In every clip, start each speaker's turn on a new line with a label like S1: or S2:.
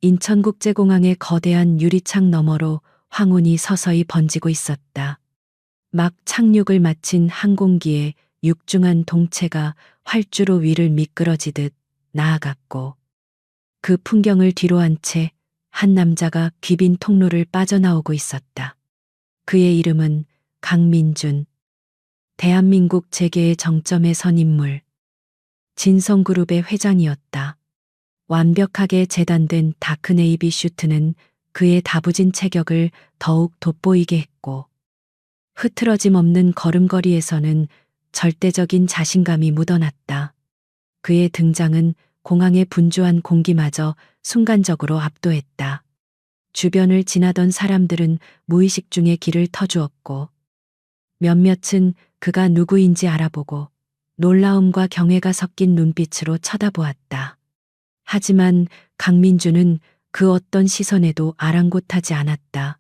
S1: 인천국제공항의 거대한 유리창 너머로 황혼이 서서히 번지고 있었다. 막 착륙을 마친 항공기의 육중한 동체가 활주로 위를 미끄러지듯 나아갔고, 그 풍경을 뒤로 한 채 한 남자가 귀빈 통로를 빠져나오고 있었다. 그의 이름은 강민준. 대한민국 재계의 정점에 선 인물. 진성그룹의 회장이었다. 완벽하게 재단된 다크네이비 슈트는 그의 다부진 체격을 더욱 돋보이게 했고, 흐트러짐 없는 걸음걸이에서는 절대적인 자신감이 묻어났다. 그의 등장은 공항의 분주한 공기마저 순간적으로 압도했다. 주변을 지나던 사람들은 무의식 중에 길을 터주었고, 몇몇은 그가 누구인지 알아보고 놀라움과 경외가 섞인 눈빛으로 쳐다보았다. 하지만 강민주는 그 어떤 시선에도 아랑곳하지 않았다.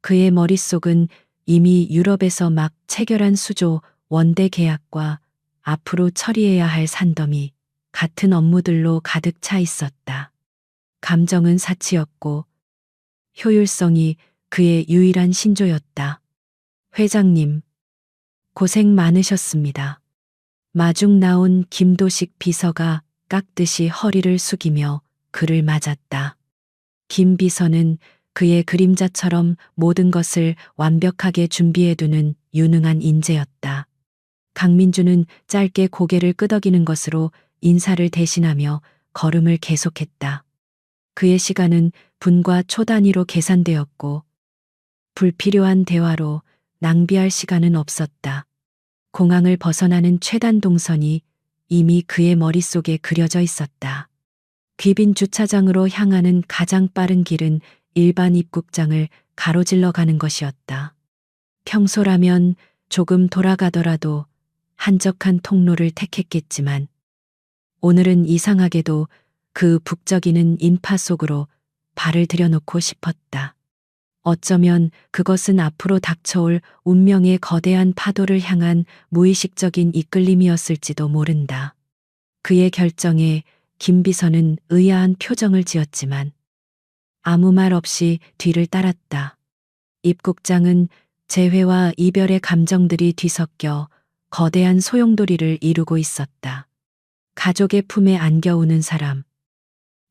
S1: 그의 머릿속은 이미 유럽에서 막 체결한 수조 원대 계약과 앞으로 처리해야 할 산더미 같은 업무들로 가득 차 있었다. 감정은 사치였고 효율성이 그의 유일한 신조였다. 회장님, 고생 많으셨습니다. 마중 나온 김도식 비서가 깍듯이 허리를 숙이며 그를 맞았다. 김 비서는 그의 그림자처럼 모든 것을 완벽하게 준비해두는 유능한 인재였다. 강민주는 짧게 고개를 끄덕이는 것으로 인사를 대신하며 걸음을 계속했다. 그의 시간은 분과 초 단위로 계산되었고, 불필요한 대화로 낭비할 시간은 없었다. 공항을 벗어나는 최단 동선이 이미 그의 머릿속에 그려져 있었다. 귀빈 주차장으로 향하는 가장 빠른 길은 일반 입국장을 가로질러 가는 것이었다. 평소라면 조금 돌아가더라도 한적한 통로를 택했겠지만, 오늘은 이상하게도 그 북적이는 인파 속으로 발을 들여놓고 싶었다. 어쩌면 그것은 앞으로 닥쳐올 운명의 거대한 파도를 향한 무의식적인 이끌림이었을지도 모른다. 그의 결정에 김 비서는 의아한 표정을 지었지만 아무 말 없이 뒤를 따랐다. 입국장은 재회와 이별의 감정들이 뒤섞여 거대한 소용돌이를 이루고 있었다. 가족의 품에 안겨우는 사람,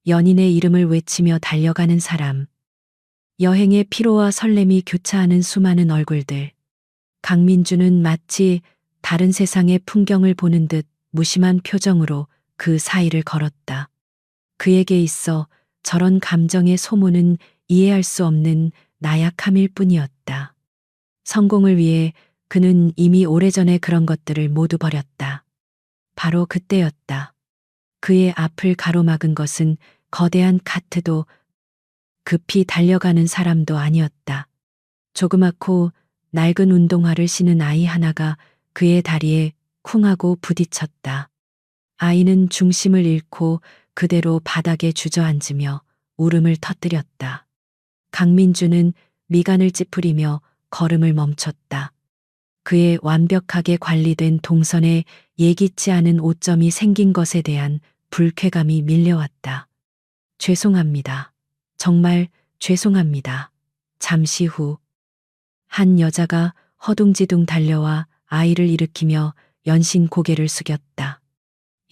S1: 연인의 이름을 외치며 달려가는 사람, 여행의 피로와 설렘이 교차하는 수많은 얼굴들. 강민주는 마치 다른 세상의 풍경을 보는 듯 무심한 표정으로 그 사이를 걸었다. 그에게 있어 저런 감정의 소모는 이해할 수 없는 나약함일 뿐이었다. 성공을 위해 그는 이미 오래전에 그런 것들을 모두 버렸다. 바로 그때였다. 그의 앞을 가로막은 것은 거대한 카트도 급히 달려가는 사람도 아니었다. 조그맣고 낡은 운동화를 신은 아이 하나가 그의 다리에 쿵 하고 부딪혔다. 아이는 중심을 잃고 그대로 바닥에 주저앉으며 울음을 터뜨렸다. 강민주는 미간을 찌푸리며 걸음을 멈췄다. 그의 완벽하게 관리된 동선에 예기치 않은 오점이 생긴 것에 대한 불쾌감이 밀려왔다. 죄송합니다. 정말 죄송합니다. 잠시 후 한 여자가 허둥지둥 달려와 아이를 일으키며 연신 고개를 숙였다.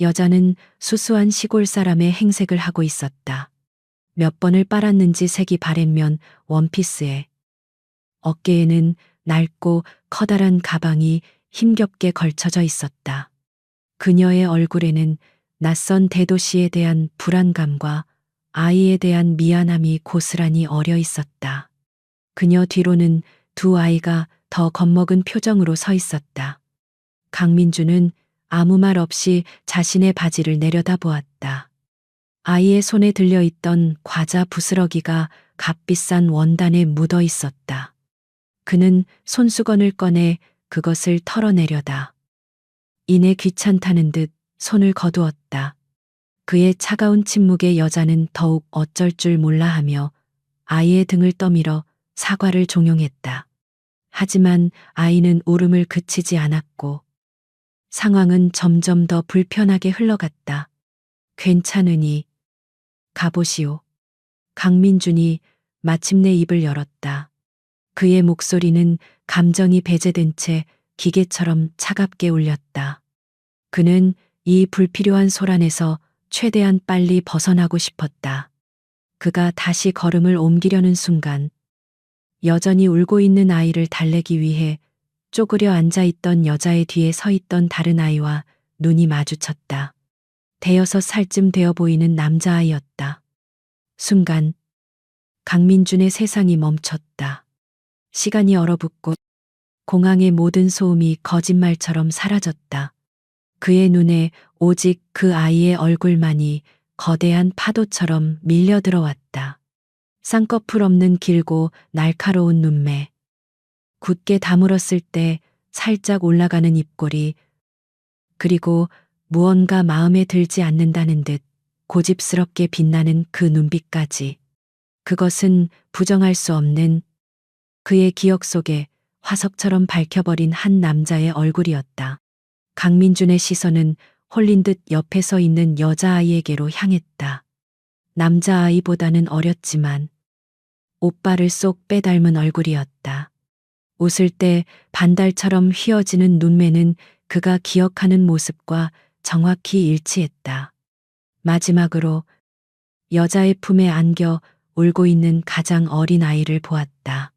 S1: 여자는 수수한 시골 사람의 행색을 하고 있었다. 몇 번을 빨았는지 색이 바랜면 원피스에, 어깨에는 낡고 커다란 가방이 힘겹게 걸쳐져 있었다. 그녀의 얼굴에는 낯선 대도시에 대한 불안감과 아이에 대한 미안함이 고스란히 어려 있었다. 그녀 뒤로는 두 아이가 더 겁먹은 표정으로 서 있었다. 강민주는 아무 말 없이 자신의 바지를 내려다보았다. 아이의 손에 들려있던 과자 부스러기가 값비싼 원단에 묻어 있었다. 그는 손수건을 꺼내 그것을 털어내려다 이내 귀찮다는 듯 손을 거두었다. 그의 차가운 침묵에 여자는 더욱 어쩔 줄 몰라 하며 아이의 등을 떠밀어 사과를 종용했다. 하지만 아이는 울음을 그치지 않았고 상황은 점점 더 불편하게 흘러갔다. 괜찮으니 가보시오. 강민준이 마침내 입을 열었다. 그의 목소리는 감정이 배제된 채 기계처럼 차갑게 울렸다. 그는 이 불필요한 소란에서 최대한 빨리 벗어나고 싶었다. 그가 다시 걸음을 옮기려는 순간 여전히 울고 있는 아이를 달래기 위해 쪼그려 앉아 있던 여자의 뒤에 서 있던 다른 아이와 눈이 마주쳤다. 대여섯 살쯤 되어 보이는 남자아이였다. 순간 강민준의 세상이 멈췄다. 시간이 얼어붙고 공항의 모든 소음이 거짓말처럼 사라졌다. 그의 눈에 오직 그 아이의 얼굴만이 거대한 파도처럼 밀려 들어왔다. 쌍꺼풀 없는 길고 날카로운 눈매. 굳게 다물었을 때 살짝 올라가는 입꼬리. 그리고 무언가 마음에 들지 않는다는 듯 고집스럽게 빛나는 그 눈빛까지. 그것은 부정할 수 없는 그의 기억 속에 화석처럼 밝혀버린 한 남자의 얼굴이었다. 강민준의 시선은 홀린 듯 옆에 서 있는 여자아이에게로 향했다. 남자아이보다는 어렸지만 오빠를 쏙 빼닮은 얼굴이었다. 웃을 때 반달처럼 휘어지는 눈매는 그가 기억하는 모습과 정확히 일치했다. 마지막으로 여자의 품에 안겨 울고 있는 가장 어린 아이를 보았다.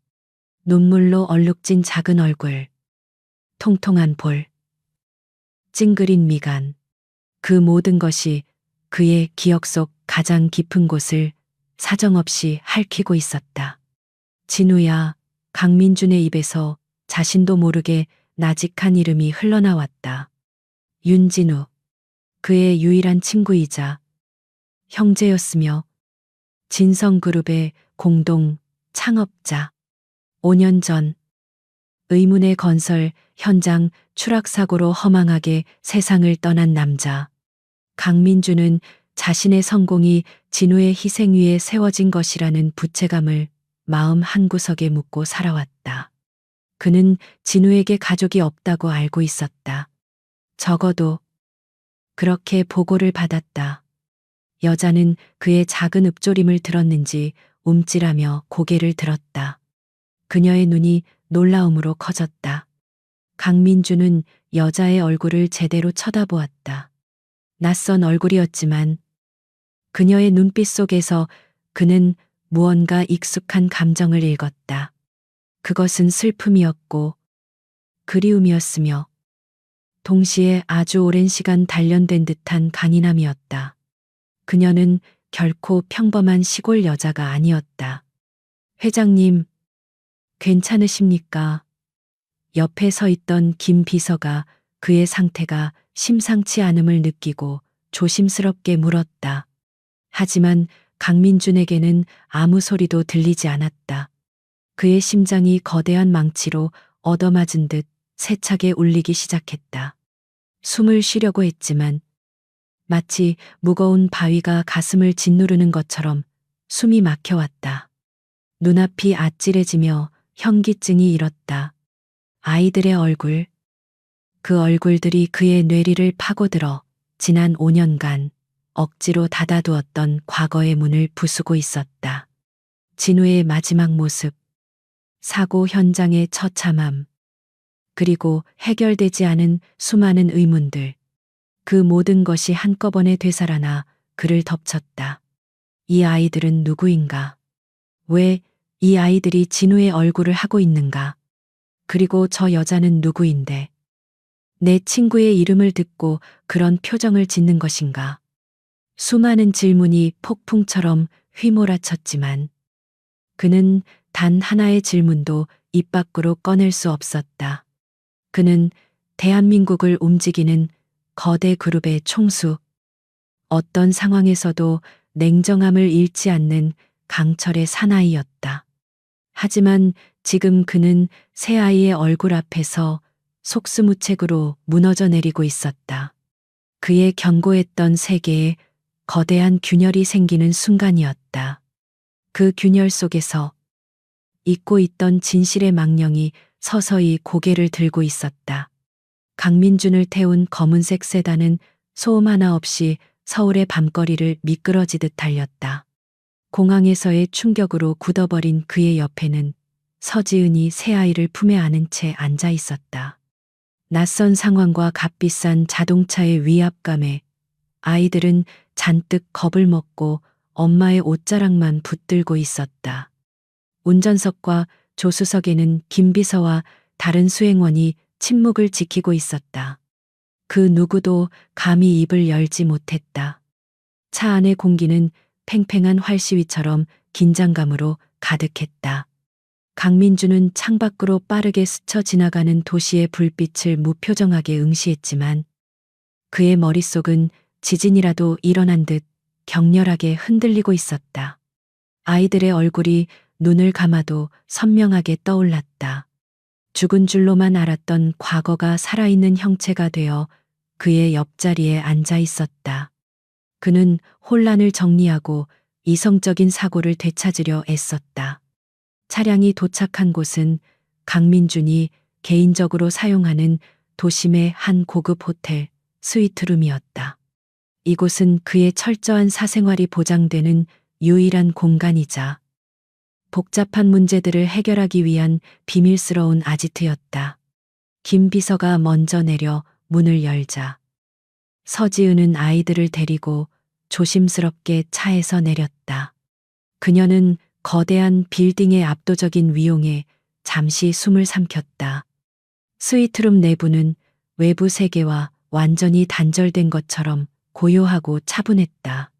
S1: 눈물로 얼룩진 작은 얼굴, 통통한 볼, 찡그린 미간. 그 모든 것이 그의 기억 속 가장 깊은 곳을 사정없이 핥히고 있었다. 진우야. 강민준의 입에서 자신도 모르게 나직한 이름이 흘러나왔다. 윤진우. 그의 유일한 친구이자 형제였으며 진성그룹의 공동 창업자. 5년 전 의문의 건설 현장 추락사고로 허망하게 세상을 떠난 남자. 강민준은 자신의 성공이 진우의 희생 위에 세워진 것이라는 부채감을 마음 한구석에 묻고 살아왔다. 그는 진우에게 가족이 없다고 알고 있었다. 적어도 그렇게 보고를 받았다. 여자는 그의 작은 읊조림을 들었는지 움찔하며 고개를 들었다. 그녀의 눈이 놀라움으로 커졌다. 강민주는 여자의 얼굴을 제대로 쳐다보았다. 낯선 얼굴이었지만 그녀의 눈빛 속에서 그는 무언가 익숙한 감정을 읽었다. 그것은 슬픔이었고 그리움이었으며 동시에 아주 오랜 시간 단련된 듯한 강인함이었다. 그녀는 결코 평범한 시골 여자가 아니었다. 회장님, 괜찮으십니까? 옆에 서 있던 김 비서가 그의 상태가 심상치 않음을 느끼고 조심스럽게 물었다. 하지만 강민준에게는 아무 소리도 들리지 않았다. 그의 심장이 거대한 망치로 얻어맞은 듯 세차게 울리기 시작했다. 숨을 쉬려고 했지만 마치 무거운 바위가 가슴을 짓누르는 것처럼 숨이 막혀왔다. 눈앞이 아찔해지며 현기증이 일었다. 아이들의 얼굴, 그 얼굴들이 그의 뇌리를 파고들어 지난 5년간 억지로 닫아두었던 과거의 문을 부수고 있었다. 진우의 마지막 모습, 사고 현장의 처참함, 그리고 해결되지 않은 수많은 의문들, 그 모든 것이 한꺼번에 되살아나 그를 덮쳤다. 이 아이들은 누구인가? 왜 이 아이들이 진우의 얼굴을 하고 있는가? 그리고 저 여자는 누구인데? 내 친구의 이름을 듣고 그런 표정을 짓는 것인가? 수많은 질문이 폭풍처럼 휘몰아쳤지만 그는 단 하나의 질문도 입 밖으로 꺼낼 수 없었다. 그는 대한민국을 움직이는 거대 그룹의 총수, 어떤 상황에서도 냉정함을 잃지 않는 강철의 사나이였다. 하지만 지금 그는 새 아이의 얼굴 앞에서 속수무책으로 무너져 내리고 있었다. 그의 견고했던 세계에 거대한 균열이 생기는 순간이었다. 그 균열 속에서 잊고 있던 진실의 망령이 서서히 고개를 들고 있었다. 강민준을 태운 검은색 세단은 소음 하나 없이 서울의 밤거리를 미끄러지듯 달렸다. 공항에서의 충격으로 굳어버린 그의 옆에는 서지은이 새 아이를 품에 안은 채 앉아 있었다. 낯선 상황과 값비싼 자동차의 위압감에 아이들은 잔뜩 겁을 먹고 엄마의 옷자락만 붙들고 있었다. 운전석과 조수석에는 김비서와 다른 수행원이 침묵을 지키고 있었다. 그 누구도 감히 입을 열지 못했다. 차 안의 공기는 팽팽한 활시위처럼 긴장감으로 가득했다. 강민주는 창밖으로 빠르게 스쳐 지나가는 도시의 불빛을 무표정하게 응시했지만 그의 머릿속은 지진이라도 일어난 듯 격렬하게 흔들리고 있었다. 아이들의 얼굴이 눈을 감아도 선명하게 떠올랐다. 죽은 줄로만 알았던 과거가 살아있는 형체가 되어 그의 옆자리에 앉아 있었다. 그는 혼란을 정리하고 이성적인 사고를 되찾으려 애썼다. 차량이 도착한 곳은 강민준이 개인적으로 사용하는 도심의 한 고급 호텔 스위트룸이었다. 이곳은 그의 철저한 사생활이 보장되는 유일한 공간이자 복잡한 문제들을 해결하기 위한 비밀스러운 아지트였다. 김 비서가 먼저 내려 문을 열자 서지은은 아이들을 데리고 조심스럽게 차에서 내렸다. 그녀는 거대한 빌딩의 압도적인 위용에 잠시 숨을 삼켰다. 스위트룸 내부는 외부 세계와 완전히 단절된 것처럼 고요하고 차분했다.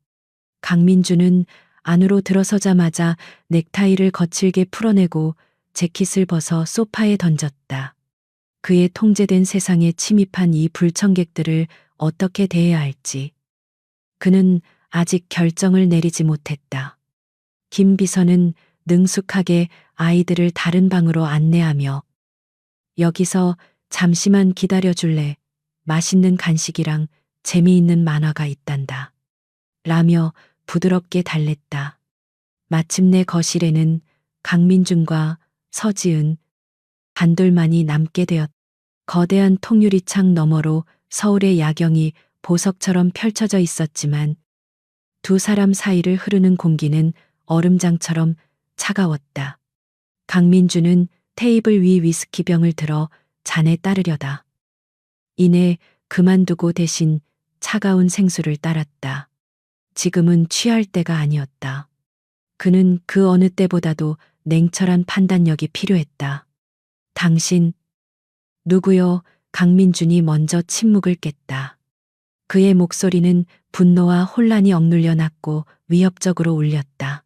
S1: 강민주는 안으로 들어서자마자 넥타이를 거칠게 풀어내고 재킷을 벗어 소파에 던졌다. 그의 통제된 세상에 침입한 이 불청객들을 어떻게 대해야 할지 그는 아직 결정을 내리지 못했다. 김 비서는 능숙하게 아이들을 다른 방으로 안내하며 여기서 잠시만 기다려줄래? 맛있는 간식이랑 재미있는 만화가 있단다. 라며 부드럽게 달랬다. 마침내 거실에는 강민준과 서지은 단둘만이 남게 되었다. 거대한 통유리창 너머로 서울의 야경이 보석처럼 펼쳐져 있었지만 두 사람 사이를 흐르는 공기는 얼음장처럼 차가웠다. 강민주는 테이블 위 위스키병을 들어 잔에 따르려다. 이내 그만두고 대신 차가운 생수를 따랐다. 지금은 취할 때가 아니었다. 그는 그 어느 때보다도 냉철한 판단력이 필요했다. 당신, 누구요? 강민준이 먼저 침묵을 깼다. 그의 목소리는 분노와 혼란이 억눌려 났고 위협적으로 울렸다.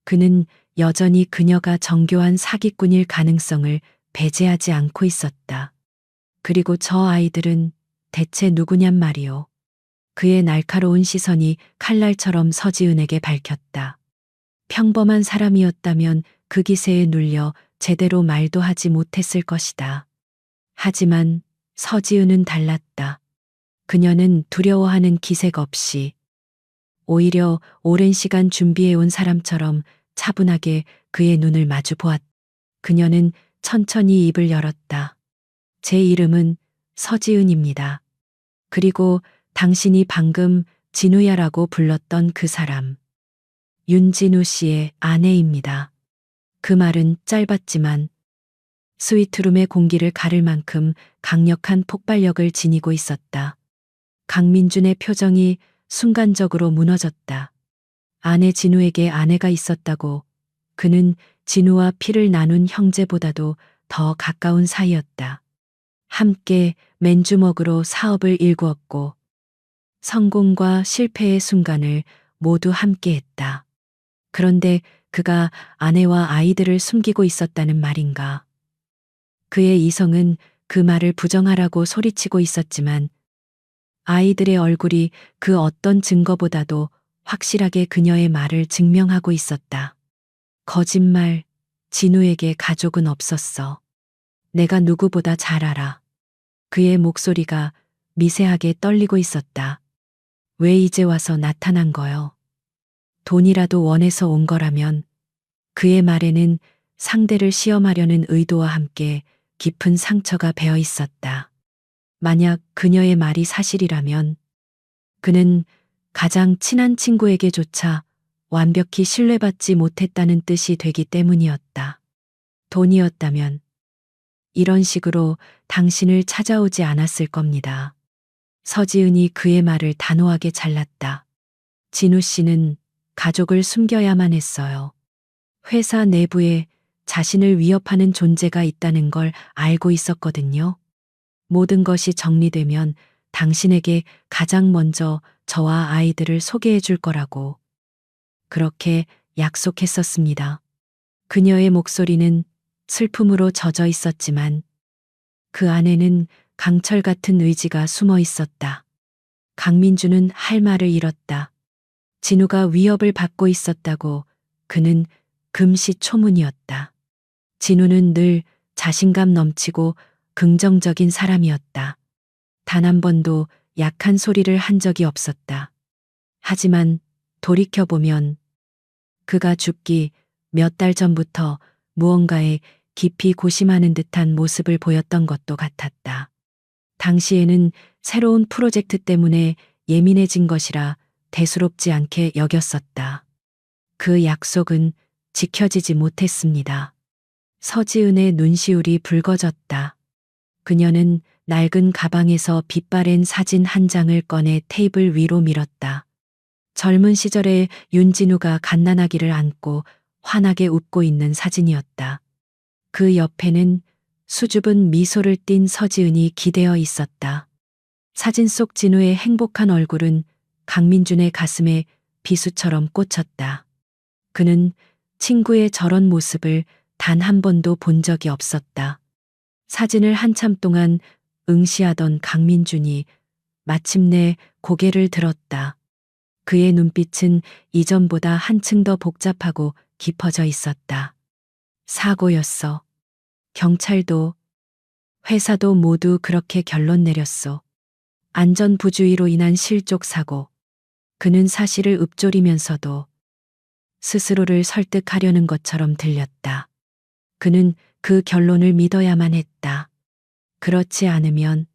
S1: 그는 여전히 그녀가 정교한 사기꾼일 가능성을 배제하지 않고 있었다. 그리고 저 아이들은 대체 누구냔 말이오. 그의 날카로운 시선이 칼날처럼 서지은에게 밝혔다. 평범한 사람이었다면 그 기세에 눌려 제대로 말도 하지 못했을 것이다. 하지만 서지은은 달랐다. 그녀는 두려워하는 기색 없이 오히려 오랜 시간 준비해온 사람처럼 차분하게 그의 눈을 마주 보았다. 그녀는 천천히 입을 열었다. 제 이름은 서지은입니다. 그리고 당신이 방금 진우야라고 불렀던 그 사람. 윤진우 씨의 아내입니다. 그 말은 짧았지만 스위트룸의 공기를 가를 만큼 강력한 폭발력을 지니고 있었다. 강민준의 표정이 순간적으로 무너졌다. 아내 진우에게 아내가 있었다고 그는 진우와 피를 나눈 형제보다도 더 가까운 사이였다. 함께 맨주먹으로 사업을 일구었고 성공과 실패의 순간을 모두 함께했다. 그런데 그가 아내와 아이들을 숨기고 있었다는 말인가. 그의 이성은 그 말을 부정하라고 소리치고 있었지만 아이들의 얼굴이 그 어떤 증거보다도 확실하게 그녀의 말을 증명하고 있었다. 거짓말, 진우에게 가족은 없었어. 내가 누구보다 잘 알아. 그의 목소리가 미세하게 떨리고 있었다. 왜 이제 와서 나타난 거요? 돈이라도 원해서 온 거라면 그의 말에는 상대를 시험하려는 의도와 함께 깊은 상처가 배어 있었다. 만약 그녀의 말이 사실이라면 그는 가장 친한 친구에게조차 완벽히 신뢰받지 못했다는 뜻이 되기 때문이었다. 돈이었다면 이런 식으로 당신을 찾아오지 않았을 겁니다. 서지은이 그의 말을 단호하게 잘랐다. 진우 씨는 가족을 숨겨야만 했어요. 회사 내부에 자신을 위협하는 존재가 있다는 걸 알고 있었거든요. 모든 것이 정리되면 당신에게 가장 먼저 저와 아이들을 소개해 줄 거라고. 그렇게 약속했었습니다. 그녀의 목소리는 슬픔으로 젖어 있었지만 그 안에는 강철 같은 의지가 숨어 있었다. 강민주는 할 말을 잃었다. 진우가 위협을 받고 있었다고 그는 금시초문이었다. 진우는 늘 자신감 넘치고 긍정적인 사람이었다. 단 한 번도 약한 소리를 한 적이 없었다. 하지만 돌이켜보면 그가 죽기 몇 달 전부터 무언가에 깊이 고심하는 듯한 모습을 보였던 것도 같았다. 당시에는 새로운 프로젝트 때문에 예민해진 것이라 대수롭지 않게 여겼었다. 그 약속은 지켜지지 못했습니다. 서지은의 눈시울이 붉어졌다. 그녀는 낡은 가방에서 빛바랜 사진 한 장을 꺼내 테이블 위로 밀었다. 젊은 시절에 윤진우가 갓난아기를 안고 환하게 웃고 있는 사진이었다. 그 옆에는 수줍은 미소를 띤 서지은이 기대어 있었다. 사진 속 진우의 행복한 얼굴은 강민준의 가슴에 비수처럼 꽂혔다. 그는 친구의 저런 모습을 단 한 번도 본 적이 없었다. 사진을 한참 동안 응시하던 강민준이 마침내 고개를 들었다. 그의 눈빛은 이전보다 한층 더 복잡하고 깊어져 있었다. 사고였어. 경찰도 회사도 모두 그렇게 결론 내렸어. 안전부주의로 인한 실족 사고. 그는 사실을 읊조리면서도 스스로를 설득하려는 것처럼 들렸다. 그는 그 결론을 믿어야만 했다. 그렇지 않으면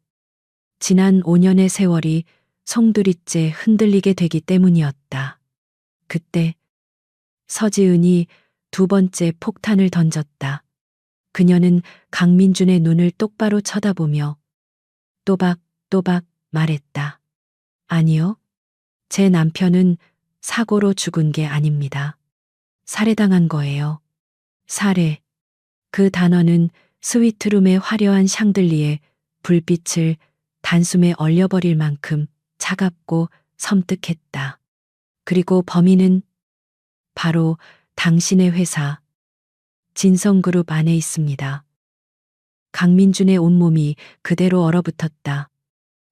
S1: 지난 5년의 세월이 송두리째 흔들리게 되기 때문이었다. 그때 서지은이 두 번째 폭탄을 던졌다. 그녀는 강민준의 눈을 똑바로 쳐다보며 또박또박 말했다. 아니요. 제 남편은 사고로 죽은 게 아닙니다. 살해당한 거예요. 살해. 그 단어는 스위트룸의 화려한 샹들리에 불빛을 단숨에 얼려버릴 만큼 차갑고 섬뜩했다. 그리고 범인은 바로 당신의 회사 진성그룹 안에 있습니다. 강민준의 온몸이 그대로 얼어붙었다.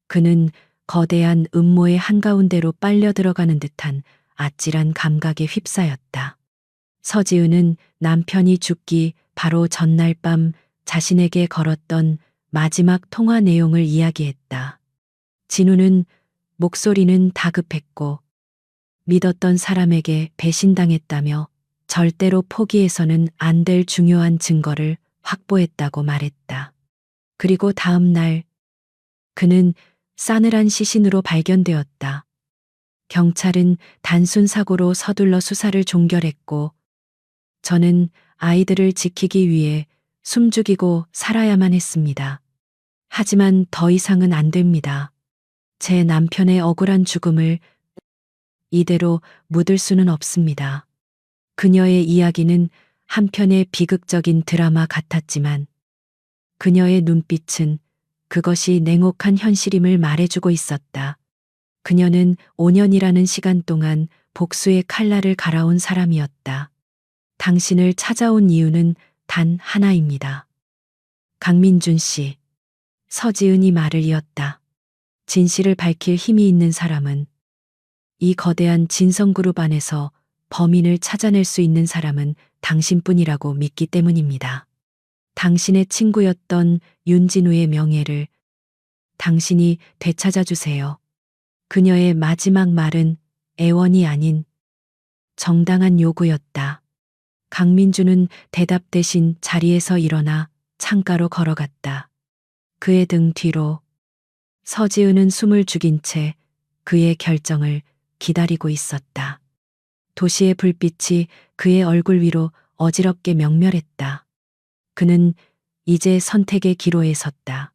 S1: 그는 거대한 음모의 한가운데로 빨려 들어가는 듯한 아찔한 감각에 휩싸였다. 서지은은 남편이 죽기 바로 전날 밤 자신에게 걸었던 마지막 통화 내용을 이야기했다. 진우는 목소리는 다급했고 믿었던 사람에게 배신당했다며 절대로 포기해서는 안 될 중요한 증거를 확보했다고 말했다. 그리고 다음 날 그는 싸늘한 시신으로 발견되었다. 경찰은 단순 사고로 서둘러 수사를 종결했고 저는 아이들을 지키기 위해 숨죽이고 살아야만 했습니다. 하지만 더 이상은 안 됩니다. 제 남편의 억울한 죽음을 이대로 묻을 수는 없습니다. 그녀의 이야기는 한편의 비극적인 드라마 같았지만 그녀의 눈빛은 그것이 냉혹한 현실임을 말해주고 있었다. 그녀는 5년이라는 시간 동안 복수의 칼날을 갈아온 사람이었다. 당신을 찾아온 이유는 단 하나입니다. 강민준 씨. 서지은이 말을 이었다. 진실을 밝힐 힘이 있는 사람은 이 거대한 진성그룹 안에서 범인을 찾아낼 수 있는 사람은 당신뿐이라고 믿기 때문입니다. 당신의 친구였던 윤진우의 명예를 당신이 되찾아 주세요. 그녀의 마지막 말은 애원이 아닌 정당한 요구였다. 강민주는 대답 대신 자리에서 일어나 창가로 걸어갔다. 그의 등 뒤로 서지은은 숨을 죽인 채 그의 결정을 기다리고 있었다. 도시의 불빛이 그의 얼굴 위로 어지럽게 명멸했다. 그는 이제 선택의 기로에 섰다.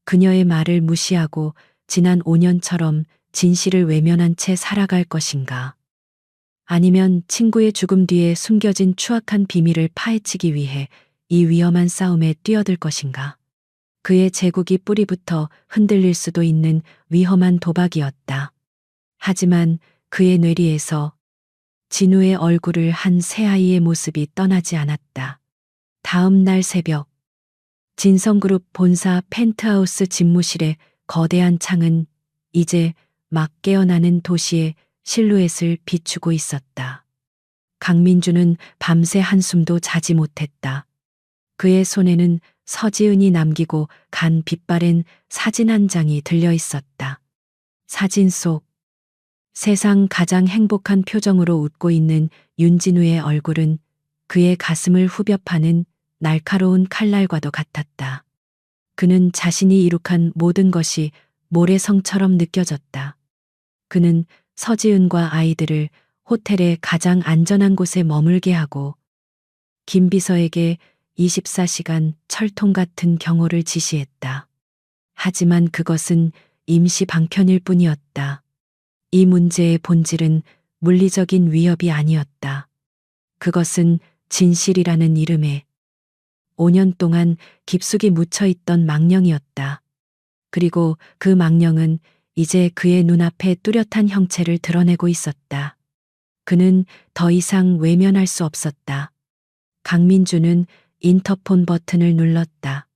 S1: 그녀의 말을 무시하고 지난 5년처럼 진실을 외면한 채 살아갈 것인가? 아니면 친구의 죽음 뒤에 숨겨진 추악한 비밀을 파헤치기 위해 이 위험한 싸움에 뛰어들 것인가? 그의 제국이 뿌리부터 흔들릴 수도 있는 위험한 도박이었다. 하지만 그의 뇌리에서 진우의 얼굴을 한 새아이의 모습이 떠나지 않았다. 다음 날 새벽, 진성그룹 본사 펜트하우스 집무실의 거대한 창은 이제 막 깨어나는 도시의 실루엣을 비추고 있었다. 강민주는 밤새 한숨도 자지 못했다. 그의 손에는 서지은이 남기고 간 빛바랜 사진 한 장이 들려 있었다. 사진 속 세상 가장 행복한 표정으로 웃고 있는 윤진우의 얼굴은 그의 가슴을 후벼 파는 날카로운 칼날과도 같았다. 그는 자신이 이룩한 모든 것이 모래성처럼 느껴졌다. 그는 서지은과 아이들을 호텔의 가장 안전한 곳에 머물게 하고 김 비서에게 24시간 철통 같은 경호를 지시했다. 하지만 그것은 임시 방편일 뿐이었다. 이 문제의 본질은 물리적인 위협이 아니었다. 그것은 진실이라는 이름에 5년 동안 깊숙이 묻혀 있던 망령이었다. 그리고 그 망령은 이제 그의 눈앞에 뚜렷한 형체를 드러내고 있었다. 그는 더 이상 외면할 수 없었다. 강민주는 인터폰 버튼을 눌렀다.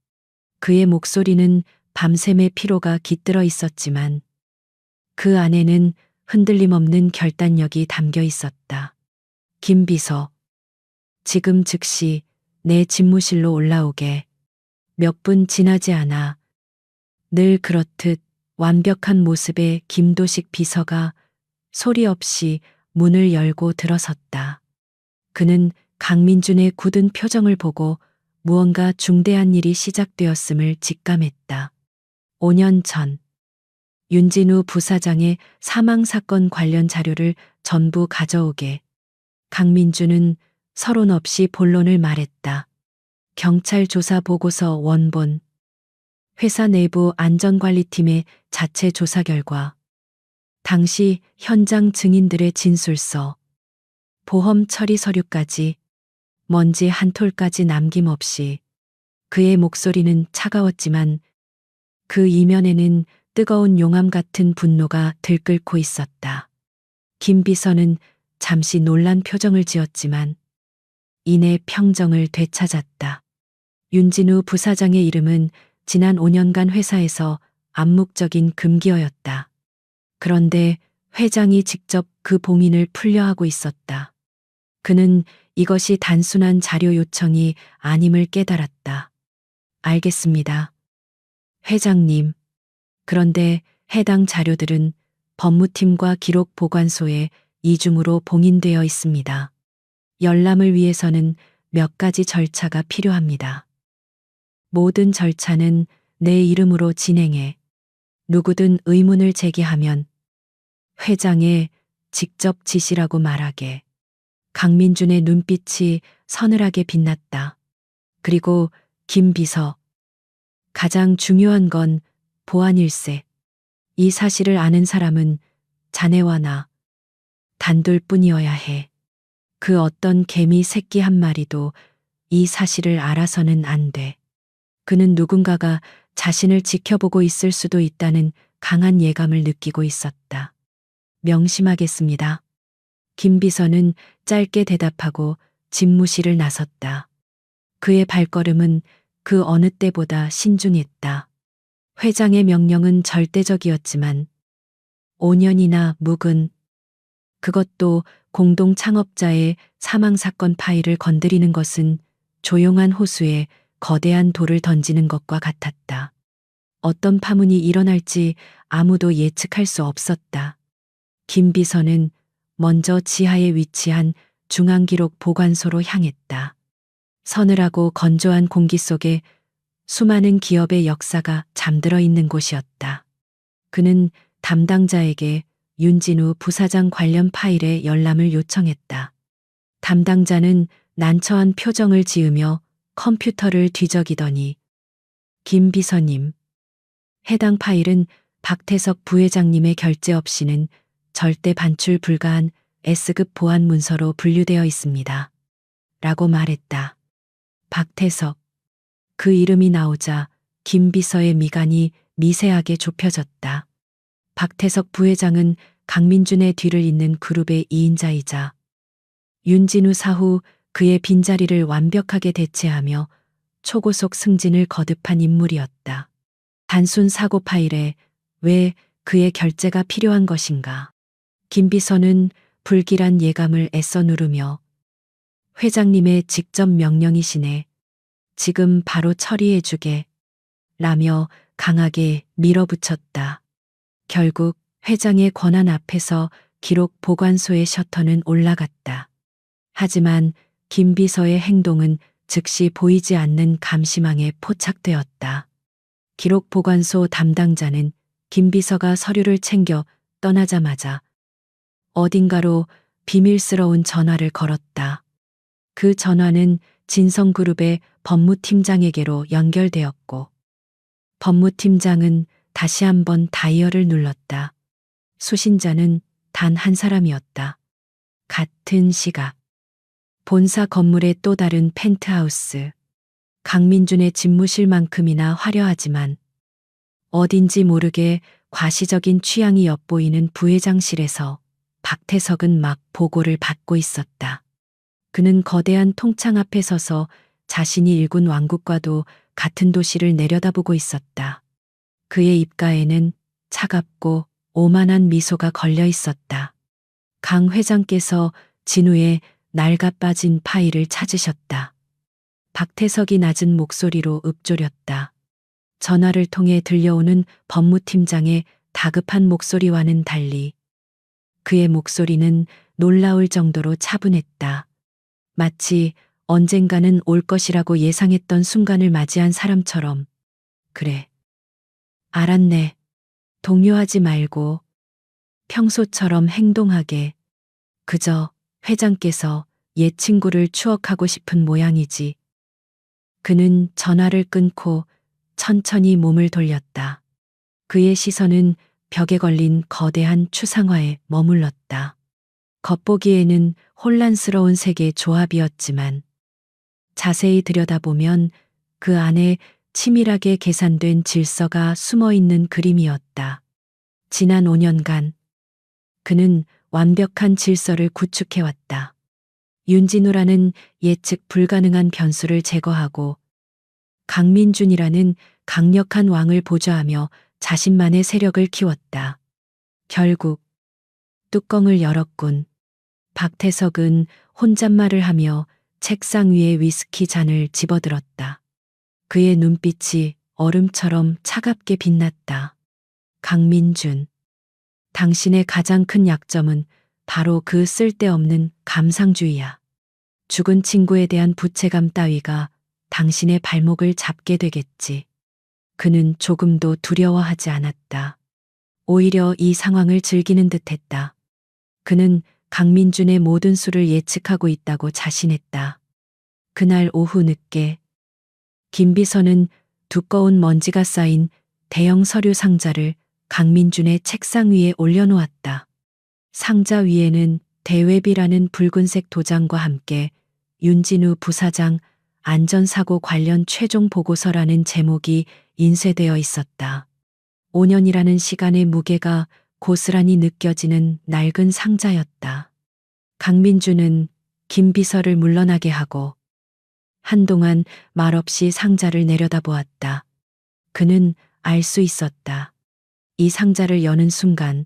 S1: 그의 목소리는 밤샘의 피로가 깃들어 있었지만 그 안에는 흔들림 없는 결단력이 담겨 있었다. 김 비서, 지금 즉시 내 집무실로 올라오게. 몇 분 지나지 않아 늘 그렇듯 완벽한 모습의 김도식 비서가 소리 없이 문을 열고 들어섰다. 그는 강민준의 굳은 표정을 보고 무언가 중대한 일이 시작되었음을 직감했다. 5년 전 윤진우 부사장의 사망사건 관련 자료를 전부 가져오게. 강민주는 서론 없이 본론을 말했다. 경찰 조사 보고서 원본, 회사 내부 안전관리팀의 자체 조사 결과, 당시 현장 증인들의 진술서, 보험 처리 서류까지 먼지 한 톨까지 남김없이. 그의 목소리는 차가웠지만 그 이면에는 뜨거운 용암 같은 분노가 들끓고 있었다. 김 비서는 잠시 놀란 표정을 지었지만 이내 평정을 되찾았다. 윤진우 부사장의 이름은 지난 5년간 회사에서 암묵적인 금기어였다. 그런데 회장이 직접 그 봉인을 풀려하고 있었다. 그는 이것이 단순한 자료 요청이 아님을 깨달았다. 알겠습니다. 회장님. 그런데 해당 자료들은 법무팀과 기록보관소에 이중으로 봉인되어 있습니다. 열람을 위해서는 몇 가지 절차가 필요합니다. 모든 절차는 내 이름으로 진행해 누구든 의문을 제기하면 회장의 직접 지시라고 말하게. 강민준의 눈빛이 서늘하게 빛났다. 그리고 김 비서, 가장 중요한 건 보안일세. 이 사실을 아는 사람은 자네와 나 단둘뿐이어야 해. 그 어떤 개미 새끼 한 마리도 이 사실을 알아서는 안 돼. 그는 누군가가 자신을 지켜보고 있을 수도 있다는 강한 예감을 느끼고 있었다. 명심하겠습니다. 김 비서는 짧게 대답하고 집무실을 나섰다. 그의 발걸음은 그 어느 때보다 신중했다. 회장의 명령은 절대적이었지만 5년이나 묵은, 그것도 공동 창업자의 사망사건 파일을 건드리는 것은 조용한 호수에 거대한 돌을 던지는 것과 같았다. 어떤 파문이 일어날지 아무도 예측할 수 없었다. 김 비서는 먼저 지하에 위치한 중앙기록 보관소로 향했다. 서늘하고 건조한 공기 속에 수많은 기업의 역사가 잠들어 있는 곳이었다. 그는 담당자에게 윤진우 부사장 관련 파일에 열람을 요청했다. 담당자는 난처한 표정을 지으며 컴퓨터를 뒤적이더니 김 비서님, 해당 파일은 박태석 부회장님의 결재 없이는 절대 반출 불가한 S급 보안 문서로 분류되어 있습니다. 라고 말했다. 박태석. 그 이름이 나오자 김 비서의 미간이 미세하게 좁혀졌다. 박태석 부회장은 강민준의 뒤를 잇는 그룹의 2인자이자 윤진우 사후 그의 빈자리를 완벽하게 대체하며 초고속 승진을 거듭한 인물이었다. 단순 사고 파일에 왜 그의 결재가 필요한 것인가? 김 비서는 불길한 예감을 애써 누르며 회장님의 직접 명령이시네. 지금 바로 처리해주게. 라며 강하게 밀어붙였다. 결국 회장의 권한 앞에서 기록 보관소의 셔터는 올라갔다. 하지만 김 비서의 행동은 즉시 보이지 않는 감시망에 포착되었다. 기록 보관소 담당자는 김 비서가 서류를 챙겨 떠나자마자 어딘가로 비밀스러운 전화를 걸었다. 그 전화는 진성그룹의 법무팀장에게로 연결되었고 법무팀장은 다시 한번 다이얼을 눌렀다. 수신자는 단 한 사람이었다. 같은 시각. 본사 건물의 또 다른 펜트하우스. 강민준의 집무실만큼이나 화려하지만 어딘지 모르게 과시적인 취향이 엿보이는 부회장실에서 박태석은 막 보고를 받고 있었다. 그는 거대한 통창 앞에 서서 자신이 일군 왕국과도 같은 도시를 내려다보고 있었다. 그의 입가에는 차갑고 오만한 미소가 걸려 있었다. 강 회장께서 진우의 낡아빠진 파일을 찾으셨다. 박태석이 낮은 목소리로 읊조렸다. 전화를 통해 들려오는 법무팀장의 다급한 목소리와는 달리 그의 목소리는 놀라울 정도로 차분했다. 마치 언젠가는 올 것이라고 예상했던 순간을 맞이한 사람처럼. 그래. 알았네. 동요하지 말고 평소처럼 행동하게. 그저 회장께서 옛 친구를 추억하고 싶은 모양이지. 그는 전화를 끊고 천천히 몸을 돌렸다. 그의 시선은 벽에 걸린 거대한 추상화에 머물렀다. 겉보기에는 혼란스러운 색의 조합이었지만 자세히 들여다보면 그 안에 치밀하게 계산된 질서가 숨어 있는 그림이었다. 지난 5년간 그는 완벽한 질서를 구축해왔다. 윤진우라는 예측 불가능한 변수를 제거하고 강민준이라는 강력한 왕을 보좌하며 자신만의 세력을 키웠다. 결국 뚜껑을 열었군. 박태석은 혼잣말을 하며 책상 위에 위스키 잔을 집어들었다. 그의 눈빛이 얼음처럼 차갑게 빛났다. 강민준. 당신의 가장 큰 약점은 바로 그 쓸데없는 감상주의야. 죽은 친구에 대한 부채감 따위가 당신의 발목을 잡게 되겠지. 그는 조금도 두려워하지 않았다. 오히려 이 상황을 즐기는 듯했다. 그는 강민준의 모든 수를 예측하고 있다고 자신했다. 그날 오후 늦게 김 비서는 두꺼운 먼지가 쌓인 대형 서류 상자를 강민준의 책상 위에 올려놓았다. 상자 위에는 대외비라는 붉은색 도장과 함께 윤진우 부사장 안전사고 관련 최종 보고서라는 제목이 인쇄되어 있었다. 5년이라는 시간의 무게가 고스란히 느껴지는 낡은 상자였다. 강민준은 김 비서를 물러나게 하고 한동안 말없이 상자를 내려다보았다. 그는 알 수 있었다. 이 상자를 여는 순간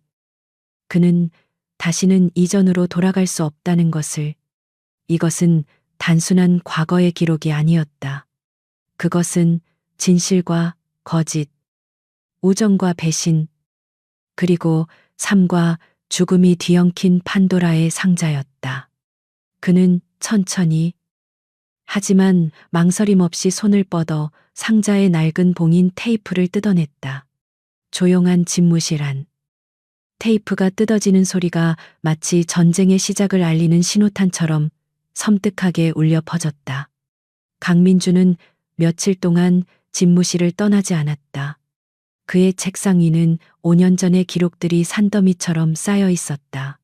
S1: 그는 다시는 이전으로 돌아갈 수 없다는 것을. 이것은 단순한 과거의 기록이 아니었다. 그것은 진실과 거짓, 우정과 배신, 그리고 삶과 죽음이 뒤엉킨 판도라의 상자였다. 그는 천천히 하지만 망설임 없이 손을 뻗어 상자의 낡은 봉인 테이프를 뜯어냈다. 조용한 집무실 안. 테이프가 뜯어지는 소리가 마치 전쟁의 시작을 알리는 신호탄처럼 섬뜩하게 울려 퍼졌다. 강민주는 며칠 동안 집무실을 떠나지 않았다. 그의 책상 위는 5년 전의 기록들이 산더미처럼 쌓여 있었다.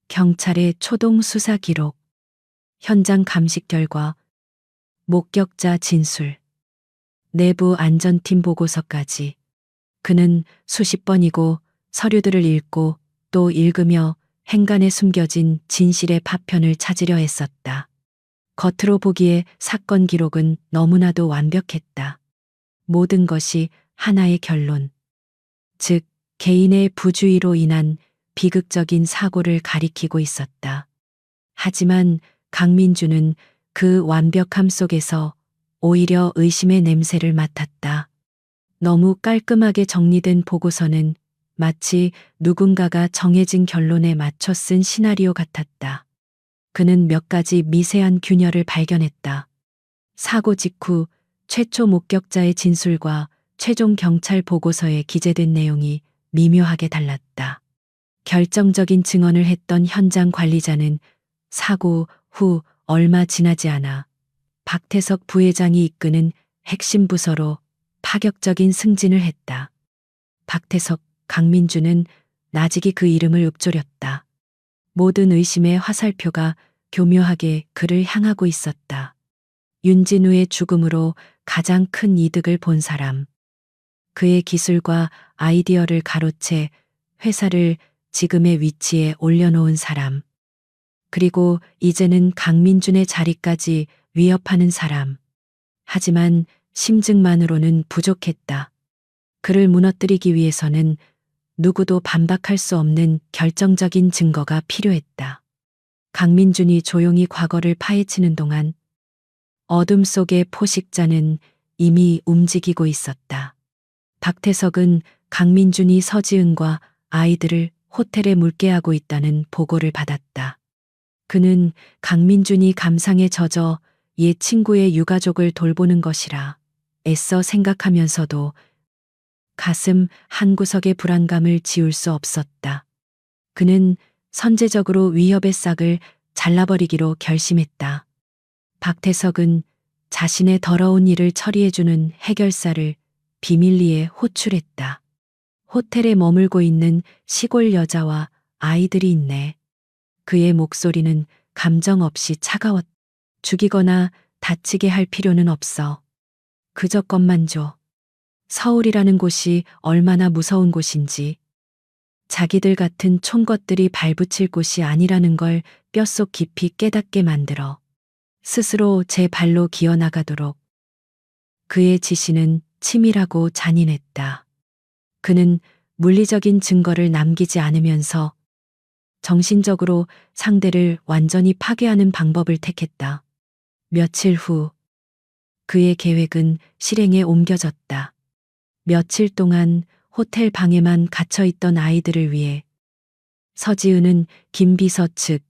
S1: 경찰의 초동 수사 기록, 현장 감식 결과, 목격자 진술, 내부 안전팀 보고서까지. 그는 수십 번이고 서류들을 읽고 또 읽으며 행간에 숨겨진 진실의 파편을 찾으려 했었다. 겉으로 보기에 사건 기록은 너무나도 완벽했다. 모든 것이 하나의 결론, 즉 개인의 부주의로 인한 비극적인 사고를 가리키고 있었다. 하지만 강민주는 그 완벽함 속에서 오히려 의심의 냄새를 맡았다. 너무 깔끔하게 정리된 보고서는 마치 누군가가 정해진 결론에 맞춰 쓴 시나리오 같았다. 그는 몇 가지 미세한 균열을 발견했다. 사고 직후 최초 목격자의 진술과 최종 경찰 보고서에 기재된 내용이 미묘하게 달랐다. 결정적인 증언을 했던 현장 관리자는 사고 후 얼마 지나지 않아 박태석 부회장이 이끄는 핵심 부서로 파격적인 승진을 했다. 박태석, 강민주는 나직이 그 이름을 읊조렸다. 모든 의심의 화살표가 교묘하게 그를 향하고 있었다. 윤진우의 죽음으로 가장 큰 이득을 본 사람. 그의 기술과 아이디어를 가로채 회사를 지금의 위치에 올려놓은 사람. 그리고 이제는 강민준의 자리까지 위협하는 사람. 하지만 심증만으로는 부족했다. 그를 무너뜨리기 위해서는 누구도 반박할 수 없는 결정적인 증거가 필요했다. 강민준이 조용히 과거를 파헤치는 동안 어둠 속의 포식자는 이미 움직이고 있었다. 박태석은 강민준이 서지은과 아이들을 호텔에 물게하고 있다는 보고를 받았다. 그는 강민준이 감상에 젖어 옛 친구의 유가족을 돌보는 것이라 애써 생각하면서도 가슴 한구석의 불안감을 지울 수 없었다. 그는 선제적으로 위협의 싹을 잘라버리기로 결심했다. 박태석은 자신의 더러운 일을 처리해주는 해결사를 비밀리에 호출했다. 호텔에 머물고 있는 시골 여자와 아이들이 있네. 그의 목소리는 감정 없이 차가웠다. 죽이거나 다치게 할 필요는 없어. 그저 것만 줘. 서울이라는 곳이 얼마나 무서운 곳인지, 자기들 같은 총것들이 발붙일 곳이 아니라는 걸 뼛속 깊이 깨닫게 만들어 스스로 제 발로 기어나가도록. 그의 지시는 치밀하고 잔인했다. 그는 물리적인 증거를 남기지 않으면서 정신적으로 상대를 완전히 파괴하는 방법을 택했다. 며칠 후 그의 계획은 실행에 옮겨졌다. 며칠 동안 호텔 방에만 갇혀있던 아이들을 위해 서지은은 김비서 측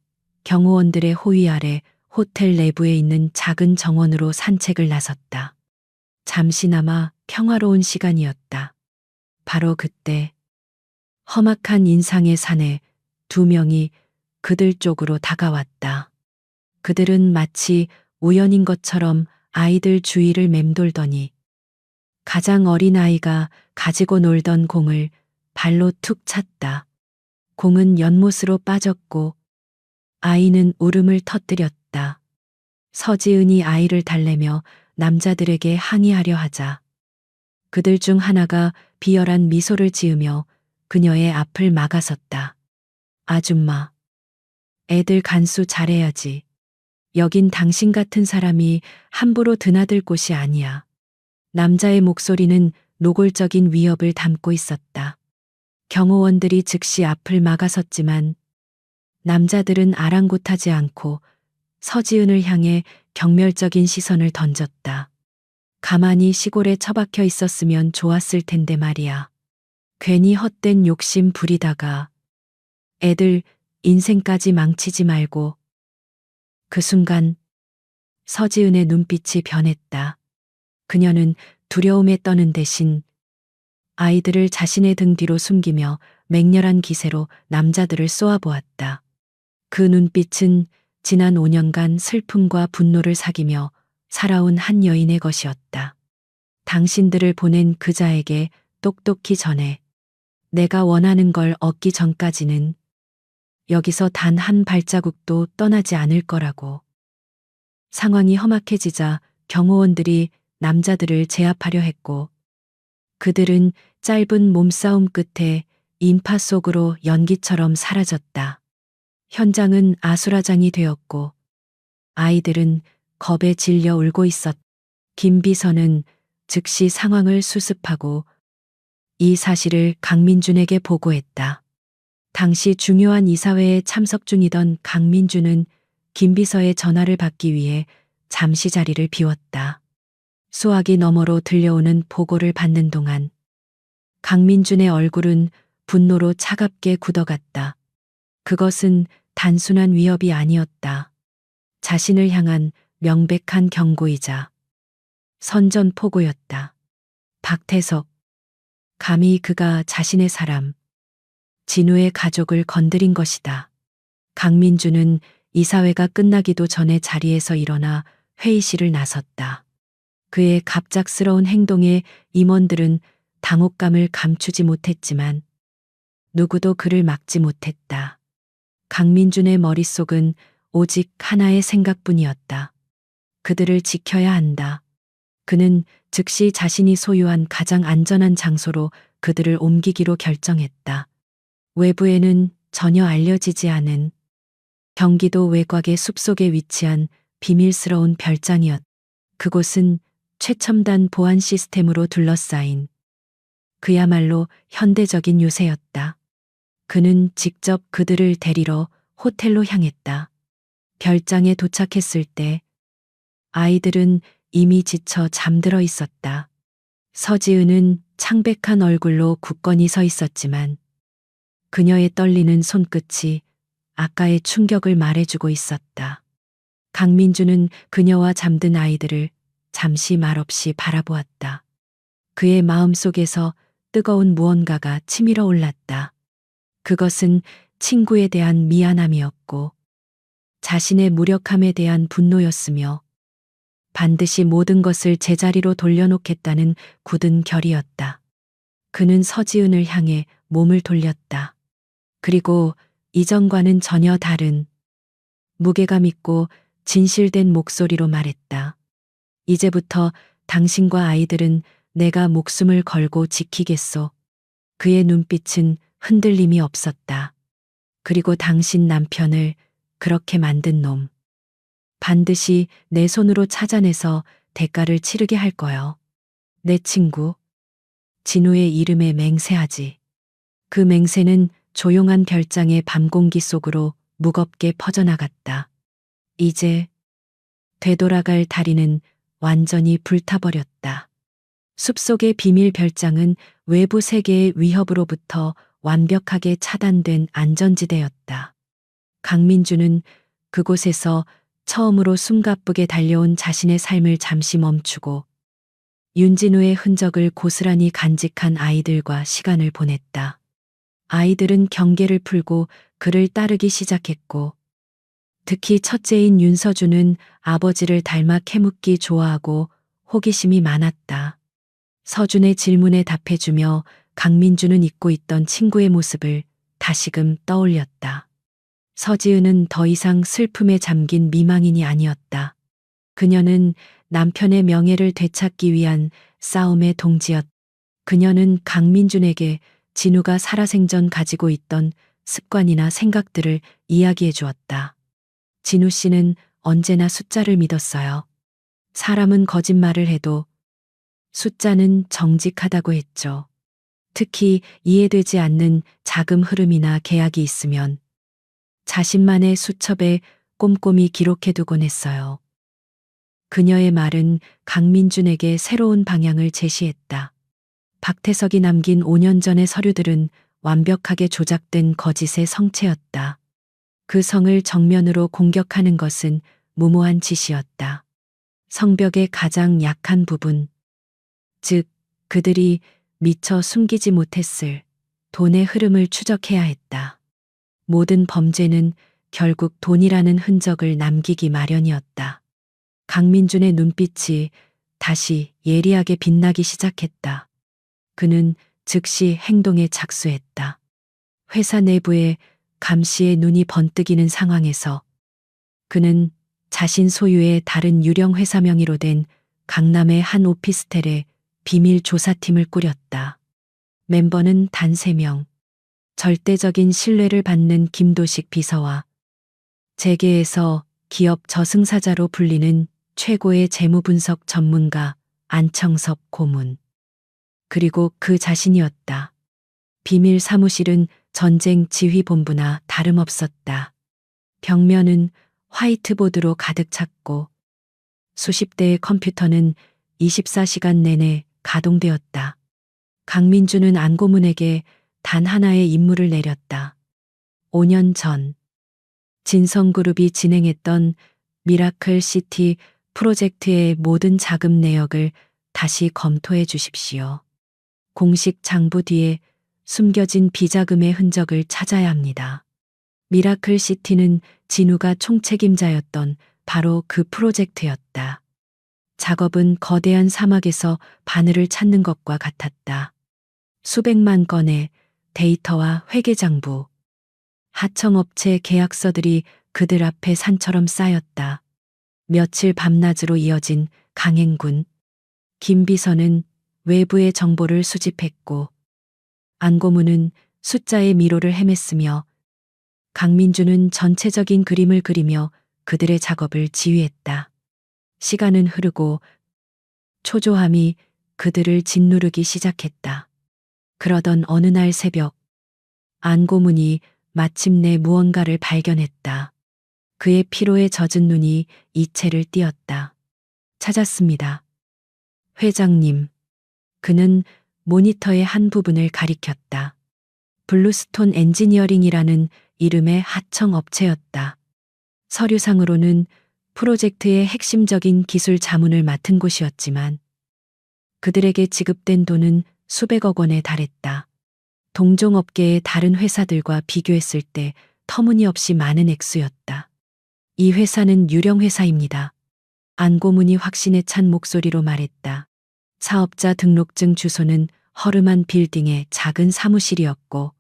S1: 경호원들의 호위 아래 호텔 내부에 있는 작은 정원으로 산책을 나섰다. 잠시나마 평화로운 시간이었다. 바로 그때 험악한 인상의 사내 2명이 그들 쪽으로 다가왔다. 그들은 마치 우연인 것처럼 아이들 주위를 맴돌더니 가장 어린 아이가 가지고 놀던 공을 발로 툭 찼다. 공은 연못으로 빠졌고 아이는 울음을 터뜨렸다. 서지은이 아이를 달래며 남자들에게 항의하려 하자 그들 중 하나가 비열한 미소를 지으며 그녀의 앞을 막아섰다. 아줌마, 애들 간수 잘해야지. 여긴 당신 같은 사람이 함부로 드나들 곳이 아니야. 남자의 목소리는 노골적인 위협을 담고 있었다. 경호원들이 즉시 앞을 막아섰지만 남자들은 아랑곳하지 않고 서지은을 향해 경멸적인 시선을 던졌다. 가만히 시골에 처박혀 있었으면 좋았을 텐데 말이야. 괜히 헛된 욕심 부리다가 애들 인생까지 망치지 말고. 그 순간 서지은의 눈빛이 변했다. 그녀는 두려움에 떠는 대신 아이들을 자신의 등 뒤로 숨기며 맹렬한 기세로 남자들을 쏘아보았다. 그 눈빛은 지난 5년간 슬픔과 분노를 사귀며 살아온 한 여인의 것이었다. 당신들을 보낸 그자에게 똑똑히 전해. 내가 원하는 걸 얻기 전까지는 여기서 단 한 발자국도 떠나지 않을 거라고. 상황이 험악해지자 경호원들이 남자들을 제압하려 했고 그들은 짧은 몸싸움 끝에 인파 속으로 연기처럼 사라졌다. 현장은 아수라장이 되었고 아이들은 겁에 질려 울고 있었다. 김 비서는 즉시 상황을 수습하고 이 사실을 강민준에게 보고했다. 당시 중요한 이사회에 참석 중이던 강민준은 김 비서의 전화를 받기 위해 잠시 자리를 비웠다. 수화기 너머로 들려오는 보고를 받는 동안 강민준의 얼굴은 분노로 차갑게 굳어갔다. 그것은 단순한 위협이 아니었다. 자신을 향한 명백한 경고이자 선전포고였다. 박태석, 감히 그가 자신의 사람, 진우의 가족을 건드린 것이다. 강민주는 이사회가 끝나기도 전에 자리에서 일어나 회의실을 나섰다. 그의 갑작스러운 행동에 임원들은 당혹감을 감추지 못했지만 누구도 그를 막지 못했다. 강민준의 머릿속은 오직 하나의 생각뿐이었다. 그들을 지켜야 한다. 그는 즉시 자신이 소유한 가장 안전한 장소로 그들을 옮기기로 결정했다. 외부에는 전혀 알려지지 않은 경기도 외곽의 숲속에 위치한 비밀스러운 별장이었다. 그곳은 최첨단 보안 시스템으로 둘러싸인 그야말로 현대적인 요새였다. 그는 직접 그들을 데리러 호텔로 향했다. 별장에 도착했을 때 아이들은 이미 지쳐 잠들어 있었다. 서지은은 창백한 얼굴로 굳건히 서 있었지만 그녀의 떨리는 손끝이 아까의 충격을 말해주고 있었다. 강민주는 그녀와 잠든 아이들을 잠시 말없이 바라보았다. 그의 마음속에서 뜨거운 무언가가 치밀어 올랐다. 그것은 친구에 대한 미안함이었고 자신의 무력함에 대한 분노였으며 반드시 모든 것을 제자리로 돌려놓겠다는 굳은 결의였다. 그는 서지은을 향해 몸을 돌렸다. 그리고 이전과는 전혀 다른 무게감 있고 진실된 목소리로 말했다. 이제부터 당신과 아이들은 내가 목숨을 걸고 지키겠소. 그의 눈빛은 흔들림이 없었다. 그리고 당신 남편을 그렇게 만든 놈. 반드시 내 손으로 찾아내서 대가를 치르게 할 거요. 내 친구. 진우의 이름에 맹세하지. 그 맹세는 조용한 별장의 밤 공기 속으로 무겁게 퍼져나갔다. 이제 되돌아갈 다리는 완전히 불타버렸다. 숲속의 비밀 별장은 외부 세계의 위협으로부터 완벽하게 차단된 안전지대였다. 강민주는 그곳에서 처음으로 숨가쁘게 달려온 자신의 삶을 잠시 멈추고 윤진우의 흔적을 고스란히 간직한 아이들과 시간을 보냈다. 아이들은 경계를 풀고 그를 따르기 시작했고 특히 첫째인 윤서준은 아버지를 닮아 캐묻기 좋아하고 호기심이 많았다. 서준의 질문에 답해주며 강민주는 잊고 있던 친구의 모습을 다시금 떠올렸다. 서지은은 더 이상 슬픔에 잠긴 미망인이 아니었다. 그녀는 남편의 명예를 되찾기 위한 싸움의 동지였다. 그녀는 강민준에게 진우가 살아생전 가지고 있던 습관이나 생각들을 이야기해 주었다. 진우 씨는 언제나 숫자를 믿었어요. 사람은 거짓말을 해도 숫자는 정직하다고 했죠. 특히 이해되지 않는 자금 흐름이나 계약이 있으면 자신만의 수첩에 꼼꼼히 기록해두곤 했어요. 그녀의 말은 강민준에게 새로운 방향을 제시했다. 박태석이 남긴 5년 전의 서류들은 완벽하게 조작된 거짓의 성체였다. 그 성을 정면으로 공격하는 것은 무모한 짓이었다. 성벽의 가장 약한 부분, 즉 그들이 미처 숨기지 못했을 돈의 흐름을 추적해야 했다. 모든 범죄는 결국 돈이라는 흔적을 남기기 마련이었다. 강민준의 눈빛이 다시 예리하게 빛나기 시작했다. 그는 즉시 행동에 착수했다. 회사 내부에 감시의 눈이 번뜩이는 상황에서 그는 자신 소유의 다른 유령 회사 명의로 된 강남의 한 오피스텔에 비밀 조사팀을 꾸렸다. 멤버는 단 3명. 절대적인 신뢰를 받는 김도식 비서와 재계에서 기업 저승사자로 불리는 최고의 재무분석 전문가 안청섭 고문. 그리고 그 자신이었다. 비밀 사무실은 전쟁 지휘본부나 다름없었다. 벽면은 화이트보드로 가득 찼고 수십 대의 컴퓨터는 24시간 내내 가동되었다. 강민주는 안고문에게 단 하나의 임무를 내렸다. 5년 전 진성그룹이 진행했던 미라클 시티 프로젝트의 모든 자금 내역을 다시 검토해 주십시오. 공식 장부 뒤에 숨겨진 비자금의 흔적을 찾아야 합니다. 미라클 시티는 진우가 총책임자였던 바로 그 프로젝트였다. 작업은 거대한 사막에서 바늘을 찾는 것과 같았다. 수백만 건의 데이터와 회계장부, 하청업체 계약서들이 그들 앞에 산처럼 쌓였다. 며칠 밤낮으로 이어진 강행군. 김 비서는 외부의 정보를 수집했고 안고문은 숫자의 미로를 헤맸으며 강민주는 전체적인 그림을 그리며 그들의 작업을 지휘했다. 시간은 흐르고 초조함이 그들을 짓누르기 시작했다. 그러던 어느 날 새벽 안고문이 마침내 무언가를 발견했다. 그의 피로에 젖은 눈이 이체를 띄었다. 찾았습니다. 회장님. 그는 모니터의 한 부분을 가리켰다. 블루스톤 엔지니어링이라는 이름의 하청 업체였다. 서류상으로는 프로젝트의 핵심적인 기술 자문을 맡은 곳이었지만 그들에게 지급된 돈은 수백억 원에 달했다. 동종업계의 다른 회사들과 비교했을 때 터무니없이 많은 액수였다. 이 회사는 유령 회사입니다. 안고문이 확신에 찬 목소리로 말했다. 사업자 등록증 주소는 허름한 빌딩의 작은 사무실이었고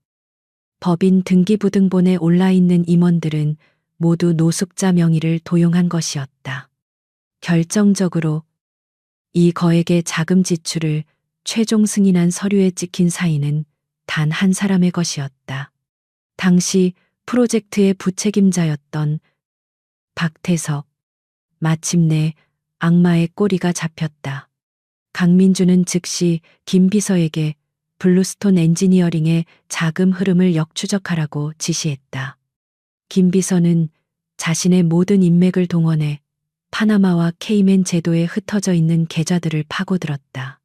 S1: 법인 등기부등본에 올라있는 임원들은 모두 노숙자 명의를 도용한 것이었다. 결정적으로 이 거액의 자금 지출을 최종 승인한 서류에 찍힌 사인은 단 한 사람의 것이었다. 당시 프로젝트의 부책임자였던 박태석. 마침내 악마의 꼬리가 잡혔다. 강민주는 즉시 김 비서에게 블루스톤 엔지니어링의 자금 흐름을 역추적하라고 지시했다. 김 비서는 자신의 모든 인맥을 동원해 파나마와 케이맨 제도에 흩어져 있는 계좌들을 파고들었다.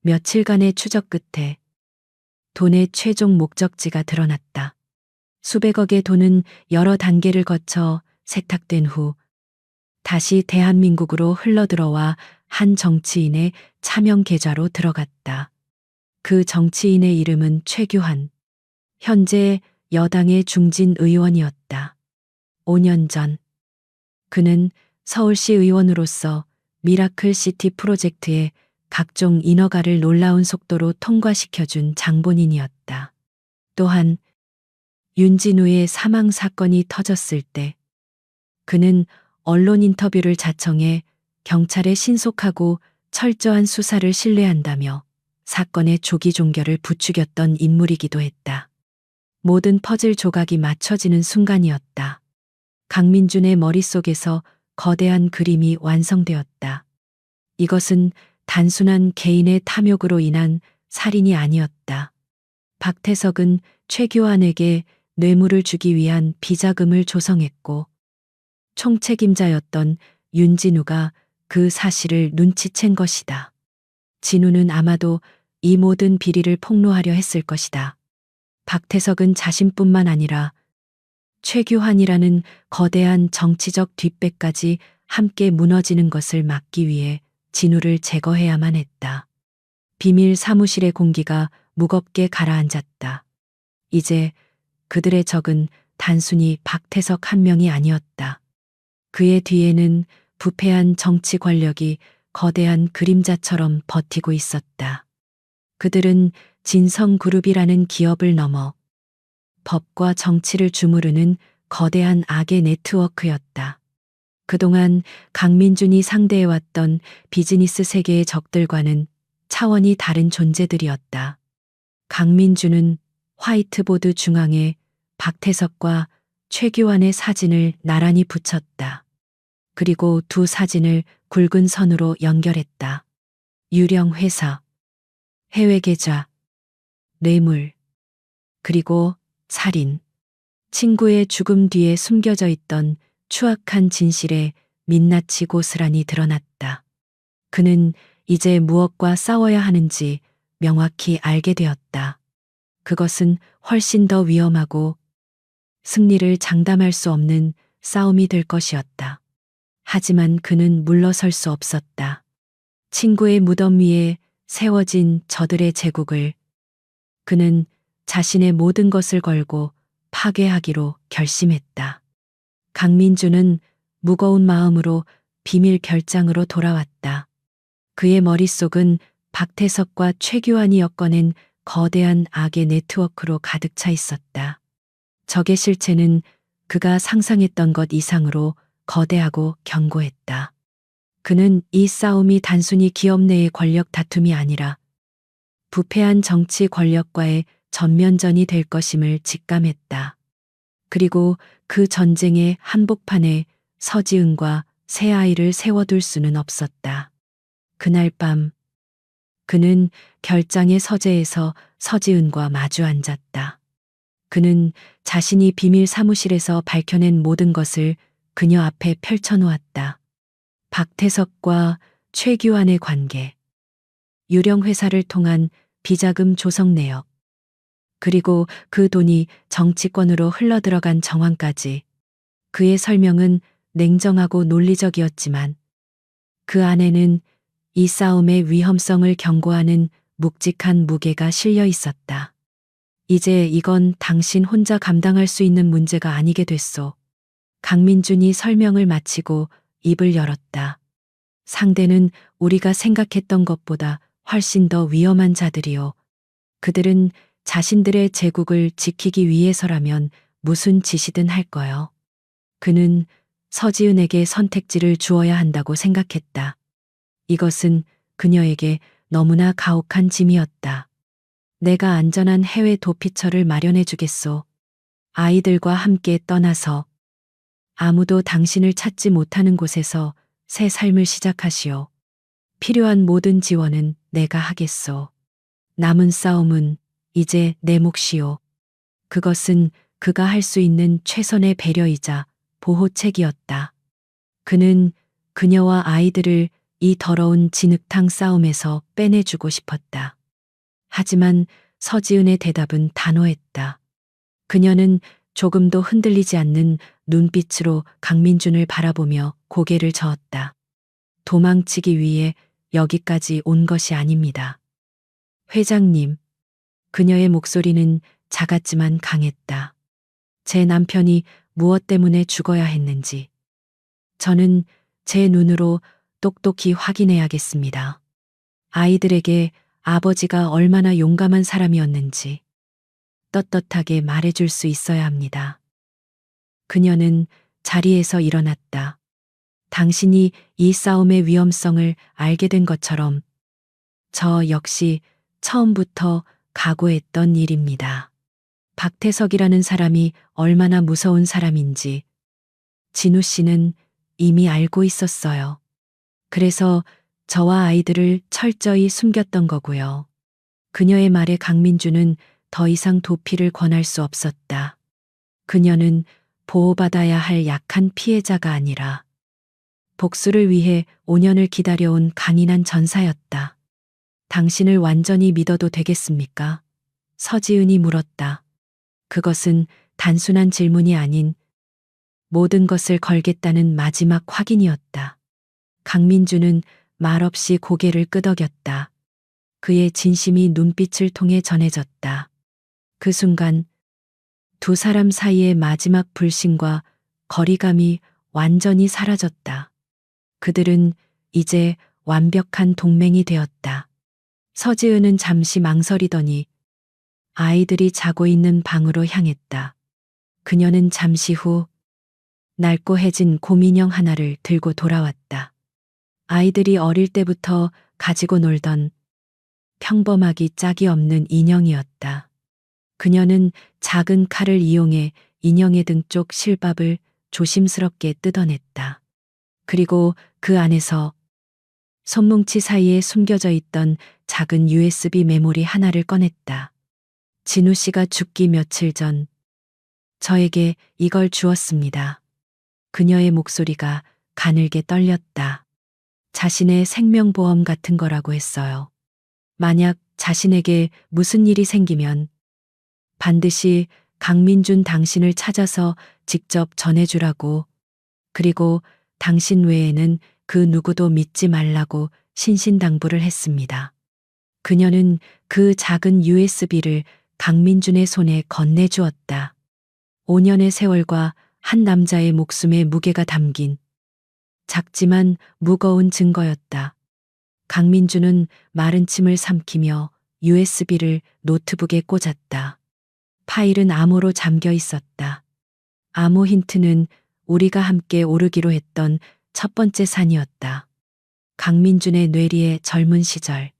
S1: 며칠간의 추적 끝에 돈의 최종 목적지가 드러났다. 수백억의 돈은 여러 단계를 거쳐 세탁된 후 다시 대한민국으로 흘러들어와 한 정치인의 차명 계좌로 들어갔다. 그 정치인의 이름은 최규환. 현재 여당의 중진 의원이었다. 5년 전 그는 서울시 의원으로서 미라클 시티 프로젝트의 각종 인허가를 놀라운 속도로 통과시켜준 장본인이었다. 또한 윤진우의 사망 사건이 터졌을 때 그는 언론 인터뷰를 자청해 경찰의 신속하고 철저한 수사를 신뢰한다며 사건의 조기 종결을 부추겼던 인물이기도 했다. 모든 퍼즐 조각이 맞춰지는 순간이었다. 강민준의 머릿속에서 거대한 그림이 완성되었다. 이것은 단순한 개인의 탐욕으로 인한 살인이 아니었다. 박태석은 최규환에게 뇌물을 주기 위한 비자금을 조성했고 총책임자였던 윤진우가 그 사실을 눈치챈 것이다. 진우는 아마도 이 모든 비리를 폭로하려 했을 것이다. 박태석은 자신뿐만 아니라 최규환이라는 거대한 정치적 뒷배까지 함께 무너지는 것을 막기 위해 진우를 제거해야만 했다. 비밀 사무실의 공기가 무겁게 가라앉았다. 이제 그들의 적은 단순히 박태석 한 명이 아니었다. 그의 뒤에는 부패한 정치 권력이 거대한 그림자처럼 버티고 있었다. 그들은 진성그룹이라는 기업을 넘어 법과 정치를 주무르는 거대한 악의 네트워크였다. 그동안 강민준이 상대해왔던 비즈니스 세계의 적들과는 차원이 다른 존재들이었다. 강민준은 화이트보드 중앙에 박태석과 최규환의 사진을 나란히 붙였다. 그리고 두 사진을 굵은 선으로 연결했다. 유령 회사, 해외 계좌, 뇌물, 그리고 살인. 친구의 죽음 뒤에 숨겨져 있던 추악한 진실에 민낯이 고스란히 드러났다. 그는 이제 무엇과 싸워야 하는지 명확히 알게 되었다. 그것은 훨씬 더 위험하고 승리를 장담할 수 없는 싸움이 될 것이었다. 하지만 그는 물러설 수 없었다. 친구의 무덤 위에 세워진 저들의 제국을 그는 자신의 모든 것을 걸고 파괴하기로 결심했다. 강민주는 무거운 마음으로 비밀 결장으로 돌아왔다. 그의 머릿속은 박태석과 최규환이 엮어낸 거대한 악의 네트워크로 가득 차 있었다. 적의 실체는 그가 상상했던 것 이상으로 거대하고 견고했다. 그는 이 싸움이 단순히 기업 내의 권력 다툼이 아니라 부패한 정치 권력과의 전면전이 될 것임을 직감했다. 그리고 그 전쟁의 한복판에 서지은과 새 아이를 세워둘 수는 없었다. 그날 밤 그는 결장의 서재에서 서지은과 마주 앉았다. 그는 자신이 비밀 사무실에서 밝혀낸 모든 것을 그녀 앞에 펼쳐놓았다. 박태석과 최규환의 관계, 유령 회사를 통한 비자금 조성 내역, 그리고 그 돈이 정치권으로 흘러들어간 정황까지. 그의 설명은 냉정하고 논리적이었지만 그 안에는 이 싸움의 위험성을 경고하는 묵직한 무게가 실려 있었다. 이제 이건 당신 혼자 감당할 수 있는 문제가 아니게 됐소. 강민준이 설명을 마치고 입을 열었다. 상대는 우리가 생각했던 것보다 훨씬 더 위험한 자들이요. 그들은 자신들의 제국을 지키기 위해서라면 무슨 짓이든 할 거요. 그는 서지은에게 선택지를 주어야 한다고 생각했다. 이것은 그녀에게 너무나 가혹한 짐이었다. 내가 안전한 해외 도피처를 마련해 주겠소. 아이들과 함께 떠나서 아무도 당신을 찾지 못하는 곳에서 새 삶을 시작하시오. 필요한 모든 지원은 내가 하겠소. 남은 싸움은 이제 내 몫이오. 그것은 그가 할 수 있는 최선의 배려이자 보호책이었다. 그는 그녀와 아이들을 이 더러운 진흙탕 싸움에서 빼내주고 싶었다. 하지만 서지은의 대답은 단호했다. 그녀는 조금도 흔들리지 않는 눈빛으로 강민준을 바라보며 고개를 저었다. 도망치기 위해 여기까지 온 것이 아닙니다. 회장님, 그녀의 목소리는 작았지만 강했다. 제 남편이 무엇 때문에 죽어야 했는지 저는 제 눈으로 똑똑히 확인해야겠습니다. 아이들에게 아버지가 얼마나 용감한 사람이었는지 떳떳하게 말해줄 수 있어야 합니다. 그녀는 자리에서 일어났다. 당신이 이 싸움의 위험성을 알게 된 것처럼 저 역시 처음부터 각오했던 일입니다. 박태석이라는 사람이 얼마나 무서운 사람인지 진우 씨는 이미 알고 있었어요. 그래서 저와 아이들을 철저히 숨겼던 거고요. 그녀의 말에 강민주는 더 이상 도피를 권할 수 없었다. 그녀는 보호받아야 할 약한 피해자가 아니라 복수를 위해 5년을 기다려온 강인한 전사였다. 당신을 완전히 믿어도 되겠습니까? 서지은이 물었다. 그것은 단순한 질문이 아닌 모든 것을 걸겠다는 마지막 확인이었다. 강민주는 말없이 고개를 끄덕였다. 그의 진심이 눈빛을 통해 전해졌다. 그 순간 두 사람 사이의 마지막 불신과 거리감이 완전히 사라졌다. 그들은 이제 완벽한 동맹이 되었다. 서지은은 잠시 망설이더니 아이들이 자고 있는 방으로 향했다. 그녀는 잠시 후 낡고해진 곰인형 하나를 들고 돌아왔다. 아이들이 어릴 때부터 가지고 놀던 평범하기 짝이 없는 인형이었다. 그녀는 작은 칼을 이용해 인형의 등 쪽 실밥을 조심스럽게 뜯어냈다. 그리고 그 안에서 손뭉치 사이에 숨겨져 있던 작은 USB 메모리 하나를 꺼냈다. 진우 씨가 죽기 며칠 전 저에게 이걸 주었습니다. 그녀의 목소리가 가늘게 떨렸다. 자신의 생명보험 같은 거라고 했어요. 만약 자신에게 무슨 일이 생기면 반드시 강민준 당신을 찾아서 직접 전해주라고, 그리고 당신 외에는 그 누구도 믿지 말라고 신신당부를 했습니다. 그녀는 그 작은 USB를 강민준의 손에 건네주었다. 5년의 세월과 한 남자의 목숨의 무게가 담긴 작지만 무거운 증거였다. 강민준은 마른 침을 삼키며 USB를 노트북에 꽂았다. 파일은 암호로 잠겨 있었다. 암호 힌트는 우리가 함께 오르기로 했던 첫 번째 산이었다. 강민준의 뇌리의 젊은 시절.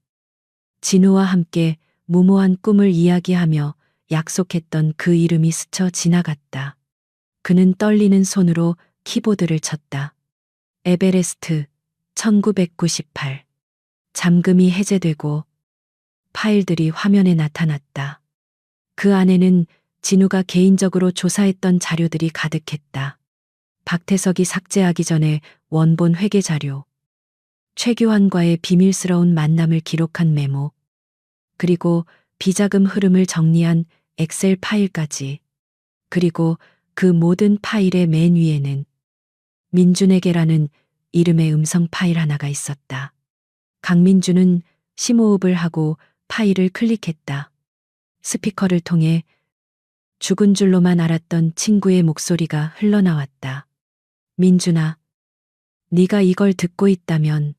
S1: 진우와 함께 무모한 꿈을 이야기하며 약속했던 그 이름이 스쳐 지나갔다. 그는 떨리는 손으로 키보드를 쳤다. 에베레스트 1998. 잠금이 해제되고 파일들이 화면에 나타났다. 그 안에는 진우가 개인적으로 조사했던 자료들이 가득했다. 박태석이 삭제하기 전에 원본 회계 자료, 최규환과의 비밀스러운 만남을 기록한 메모, 그리고 비자금 흐름을 정리한 엑셀 파일까지. 그리고 그 모든 파일의 맨 위에는 민준에게라는 이름의 음성 파일 하나가 있었다. 강민준은 심호흡을 하고 파일을 클릭했다. 스피커를 통해 죽은 줄로만 알았던 친구의 목소리가 흘러나왔다. 민준아, 네가 이걸 듣고 있다면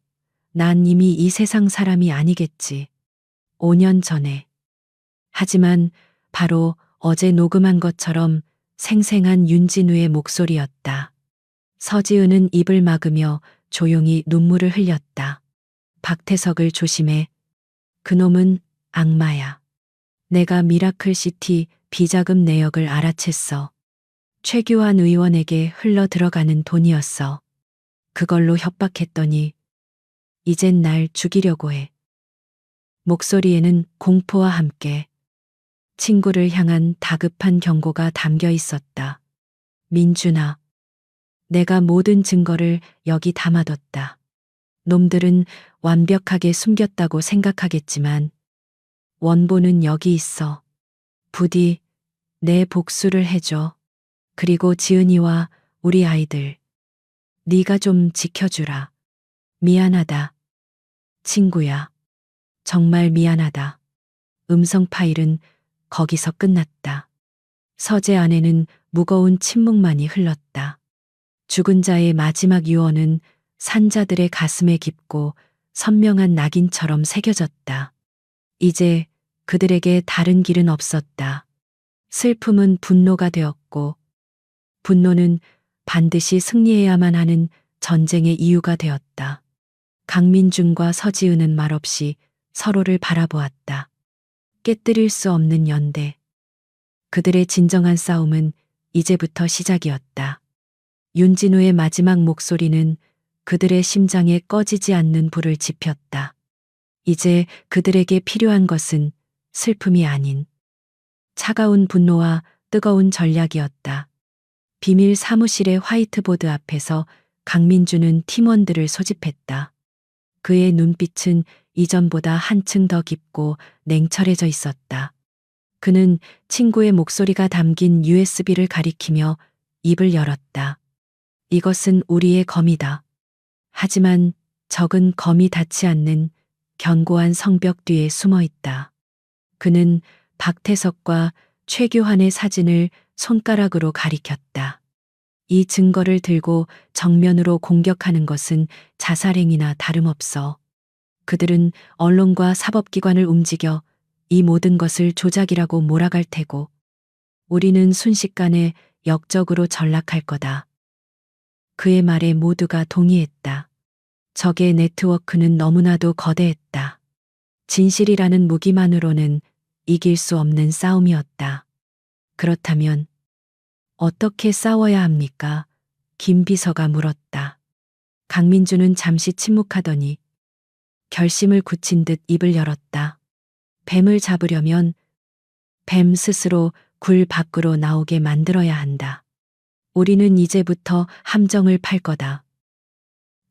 S1: 난 이미 이 세상 사람이 아니겠지. 5년 전에. 하지만 바로 어제 녹음한 것처럼 생생한 윤진우의 목소리였다. 서지은은 입을 막으며 조용히 눈물을 흘렸다. 박태석을 조심해. 그놈은 악마야. 내가 미라클시티 비자금 내역을 알아챘어. 최규환 의원에게 흘러 들어가는 돈이었어. 그걸로 협박했더니 이젠 날 죽이려고 해. 목소리에는 공포와 함께 친구를 향한 다급한 경고가 담겨 있었다. 민준아, 내가 모든 증거를 여기 담아뒀다. 놈들은 완벽하게 숨겼다고 생각하겠지만 원본은 여기 있어. 부디 내 복수를 해줘. 그리고 지은이와 우리 아이들, 네가 좀 지켜주라. 미안하다. 친구야. 정말 미안하다. 음성 파일은 거기서 끝났다. 서재 안에는 무거운 침묵만이 흘렀다. 죽은 자의 마지막 유언은 산자들의 가슴에 깊고 선명한 낙인처럼 새겨졌다. 이제 그들에게 다른 길은 없었다. 슬픔은 분노가 되었고, 분노는 반드시 승리해야만 하는 전쟁의 이유가 되었다. 강민준과 서지은은 말없이 서로를 바라보았다. 깨뜨릴 수 없는 연대. 그들의 진정한 싸움은 이제부터 시작이었다. 윤진우의 마지막 목소리는 그들의 심장에 꺼지지 않는 불을 지폈다. 이제 그들에게 필요한 것은 슬픔이 아닌 차가운 분노와 뜨거운 전략이었다. 비밀 사무실의 화이트보드 앞에서 강민준은 팀원들을 소집했다. 그의 눈빛은 이전보다 한층 더 깊고 냉철해져 있었다. 그는 친구의 목소리가 담긴 USB를 가리키며 입을 열었다. 이것은 우리의 검이다. 하지만 적은 검이 닿지 않는 견고한 성벽 뒤에 숨어 있다. 그는 박태석과 최규환의 사진을 손가락으로 가리켰다. 이 증거를 들고 정면으로 공격하는 것은 자살행위나 다름없어. 그들은 언론과 사법기관을 움직여 이 모든 것을 조작이라고 몰아갈 테고, 우리는 순식간에 역적으로 전락할 거다. 그의 말에 모두가 동의했다. 적의 네트워크는 너무나도 거대했다. 진실이라는 무기만으로는 이길 수 없는 싸움이었다. 그렇다면 어떻게 싸워야 합니까? 김 비서가 물었다. 강민주는 잠시 침묵하더니 결심을 굳힌 듯 입을 열었다. 뱀을 잡으려면 뱀 스스로 굴 밖으로 나오게 만들어야 한다. 우리는 이제부터 함정을 팔 거다.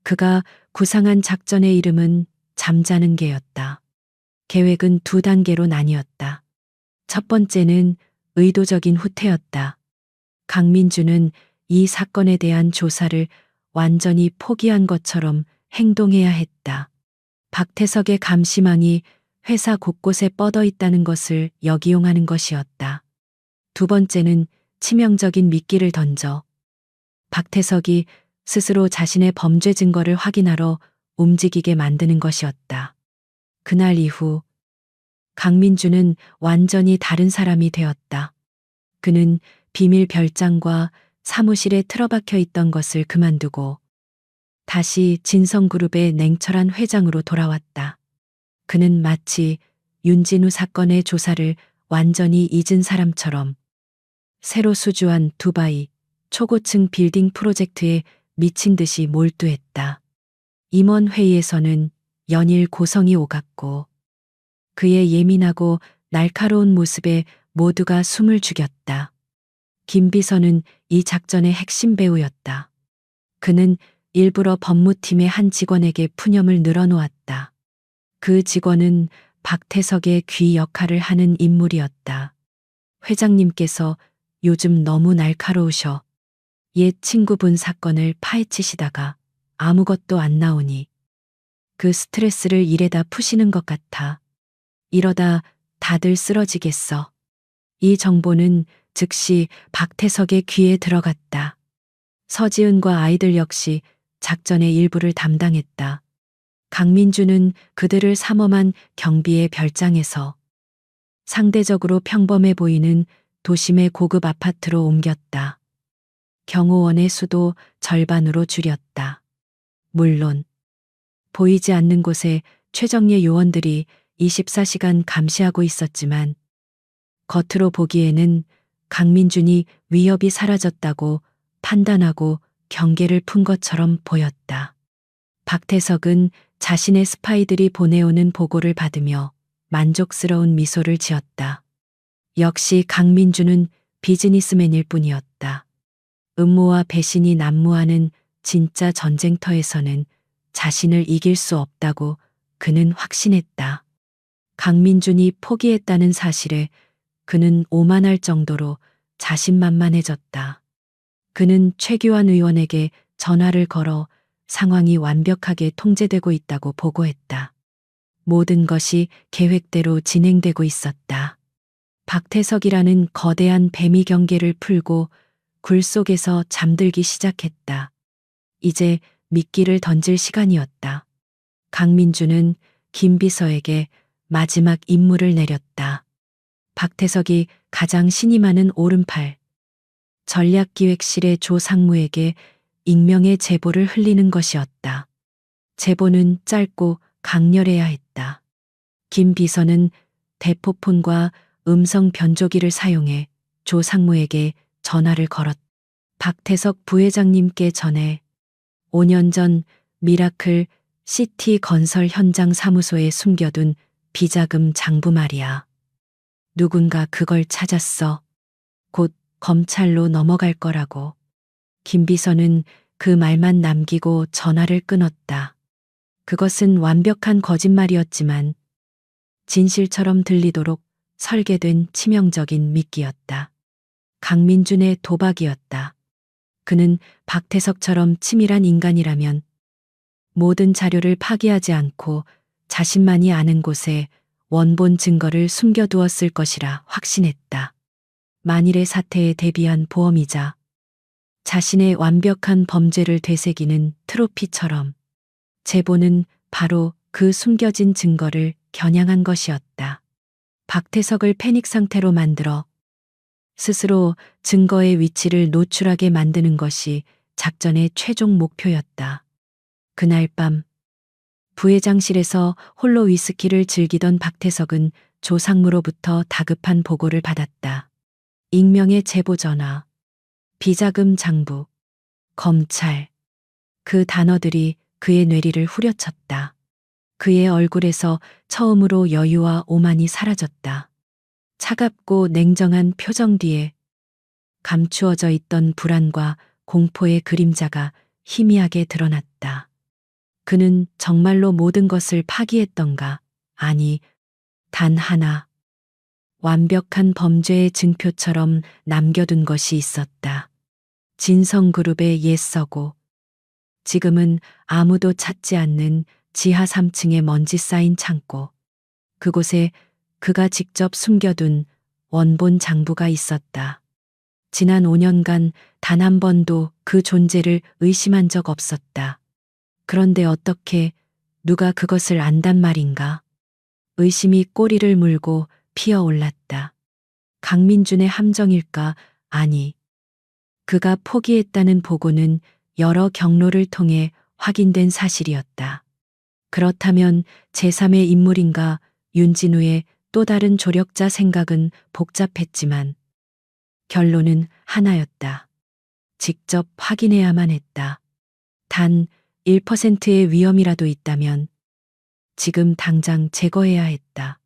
S1: 그가 구상한 작전의 이름은 잠자는 개였다. 계획은 두 단계로 나뉘었다. 첫 번째는 의도적인 후퇴였다. 강민주는 이 사건에 대한 조사를 완전히 포기한 것처럼 행동해야 했다. 박태석의 감시망이 회사 곳곳에 뻗어 있다는 것을 역이용하는 것이었다. 두 번째는 치명적인 미끼를 던져 박태석이 스스로 자신의 범죄 증거를 확인하러 움직이게 만드는 것이었다. 그날 이후 강민주는 완전히 다른 사람이 되었다. 그는 비밀 별장과 사무실에 틀어박혀 있던 것을 그만두고 다시 진성그룹의 냉철한 회장으로 돌아왔다. 그는 마치 윤진우 사건의 조사를 완전히 잊은 사람처럼 새로 수주한 두바이 초고층 빌딩 프로젝트에 미친 듯이 몰두했다. 임원 회의에서는 연일 고성이 오갔고 그의 예민하고 날카로운 모습에 모두가 숨을 죽였다. 김 비서는 이 작전의 핵심 배우였다. 그는 일부러 법무팀의 한 직원에게 푸념을 늘어놓았다. 그 직원은 박태석의 귀 역할을 하는 인물이었다. 회장님께서 요즘 너무 날카로우셔. 옛 친구분 사건을 파헤치시다가 아무것도 안 나오니 그 스트레스를 일에다 푸시는 것 같아. 이러다 다들 쓰러지겠어. 이 정보는 즉시 박태석의 귀에 들어갔다. 서지은과 아이들 역시 작전의 일부를 담당했다. 강민주는 그들을 삼엄한 경비의 별장에서 상대적으로 평범해 보이는 도심의 고급 아파트로 옮겼다. 경호원의 수도 절반으로 줄였다. 물론 보이지 않는 곳에 최정예 요원들이 24시간 감시하고 있었지만 겉으로 보기에는 강민준이 위협이 사라졌다고 판단하고 경계를 푼 것처럼 보였다. 박태석은 자신의 스파이들이 보내오는 보고를 받으며 만족스러운 미소를 지었다. 역시 강민주는 비즈니스맨일 뿐이었다. 음모와 배신이 난무하는 진짜 전쟁터에서는 자신을 이길 수 없다고 그는 확신했다. 강민준이 포기했다는 사실에 그는 오만할 정도로 자신만만해졌다. 그는 최규환 의원에게 전화를 걸어 상황이 완벽하게 통제되고 있다고 보고했다. 모든 것이 계획대로 진행되고 있었다. 박태석이라는 거대한 뱀이 경계를 풀고 굴 속에서 잠들기 시작했다. 이제 미끼를 던질 시간이었다. 강민주는 김 비서에게 마지막 임무를 내렸다. 박태석이 가장 신이 많은 오른팔, 전략기획실의 조 상무에게 익명의 제보를 흘리는 것이었다. 제보는 짧고 강렬해야 했다. 김 비서는 대포폰과 음성 변조기를 사용해 조 상무에게 전화를 걸었다. 박태석 부회장님께 전해 5년 전 미라클 시티 건설 현장 사무소에 숨겨둔 비자금 장부 말이야. 누군가 그걸 찾았어. 곧 검찰로 넘어갈 거라고. 김 비서는 그 말만 남기고 전화를 끊었다. 그것은 완벽한 거짓말이었지만 진실처럼 들리도록 설계된 치명적인 미끼였다. 강민준의 도박이었다. 그는 박태석처럼 치밀한 인간이라면 모든 자료를 파기하지 않고 자신만이 아는 곳에 원본 증거를 숨겨두었을 것이라 확신했다. 만일의 사태에 대비한 보험이자 자신의 완벽한 범죄를 되새기는 트로피처럼 제보는 바로 그 숨겨진 증거를 겨냥한 것이었다. 박태석을 패닉 상태로 만들어 스스로 증거의 위치를 노출하게 만드는 것이 작전의 최종 목표였다. 그날 밤 부회장실에서 홀로 위스키를 즐기던 박태석은 조상무로부터 다급한 보고를 받았다. 익명의 제보 전화, 비자금 장부, 검찰. 그 단어들이 그의 뇌리를 후려쳤다. 그의 얼굴에서 처음으로 여유와 오만이 사라졌다. 차갑고 냉정한 표정 뒤에 감추어져 있던 불안과 공포의 그림자가 희미하게 드러났다. 그는 정말로 모든 것을 파기했던가? 아니, 단 하나. 완벽한 범죄의 증표처럼 남겨둔 것이 있었다. 진성그룹의 옛 서고. 지금은 아무도 찾지 않는 지하 3층의 먼지 쌓인 창고. 그곳에 그가 직접 숨겨둔 원본 장부가 있었다. 지난 5년간 단 한 번도 그 존재를 의심한 적 없었다. 그런데 어떻게 누가 그것을 안단 말인가? 의심이 꼬리를 물고 피어올랐다. 강민준의 함정일까? 아니. 그가 포기했다는 보고는 여러 경로를 통해 확인된 사실이었다. 그렇다면 제3의 인물인가? 윤진우의 또 다른 조력자 생각은 복잡했지만 결론은 하나였다. 직접 확인해야만 했다. 단 1%의 위험이라도 있다면 지금 당장 제거해야 했다.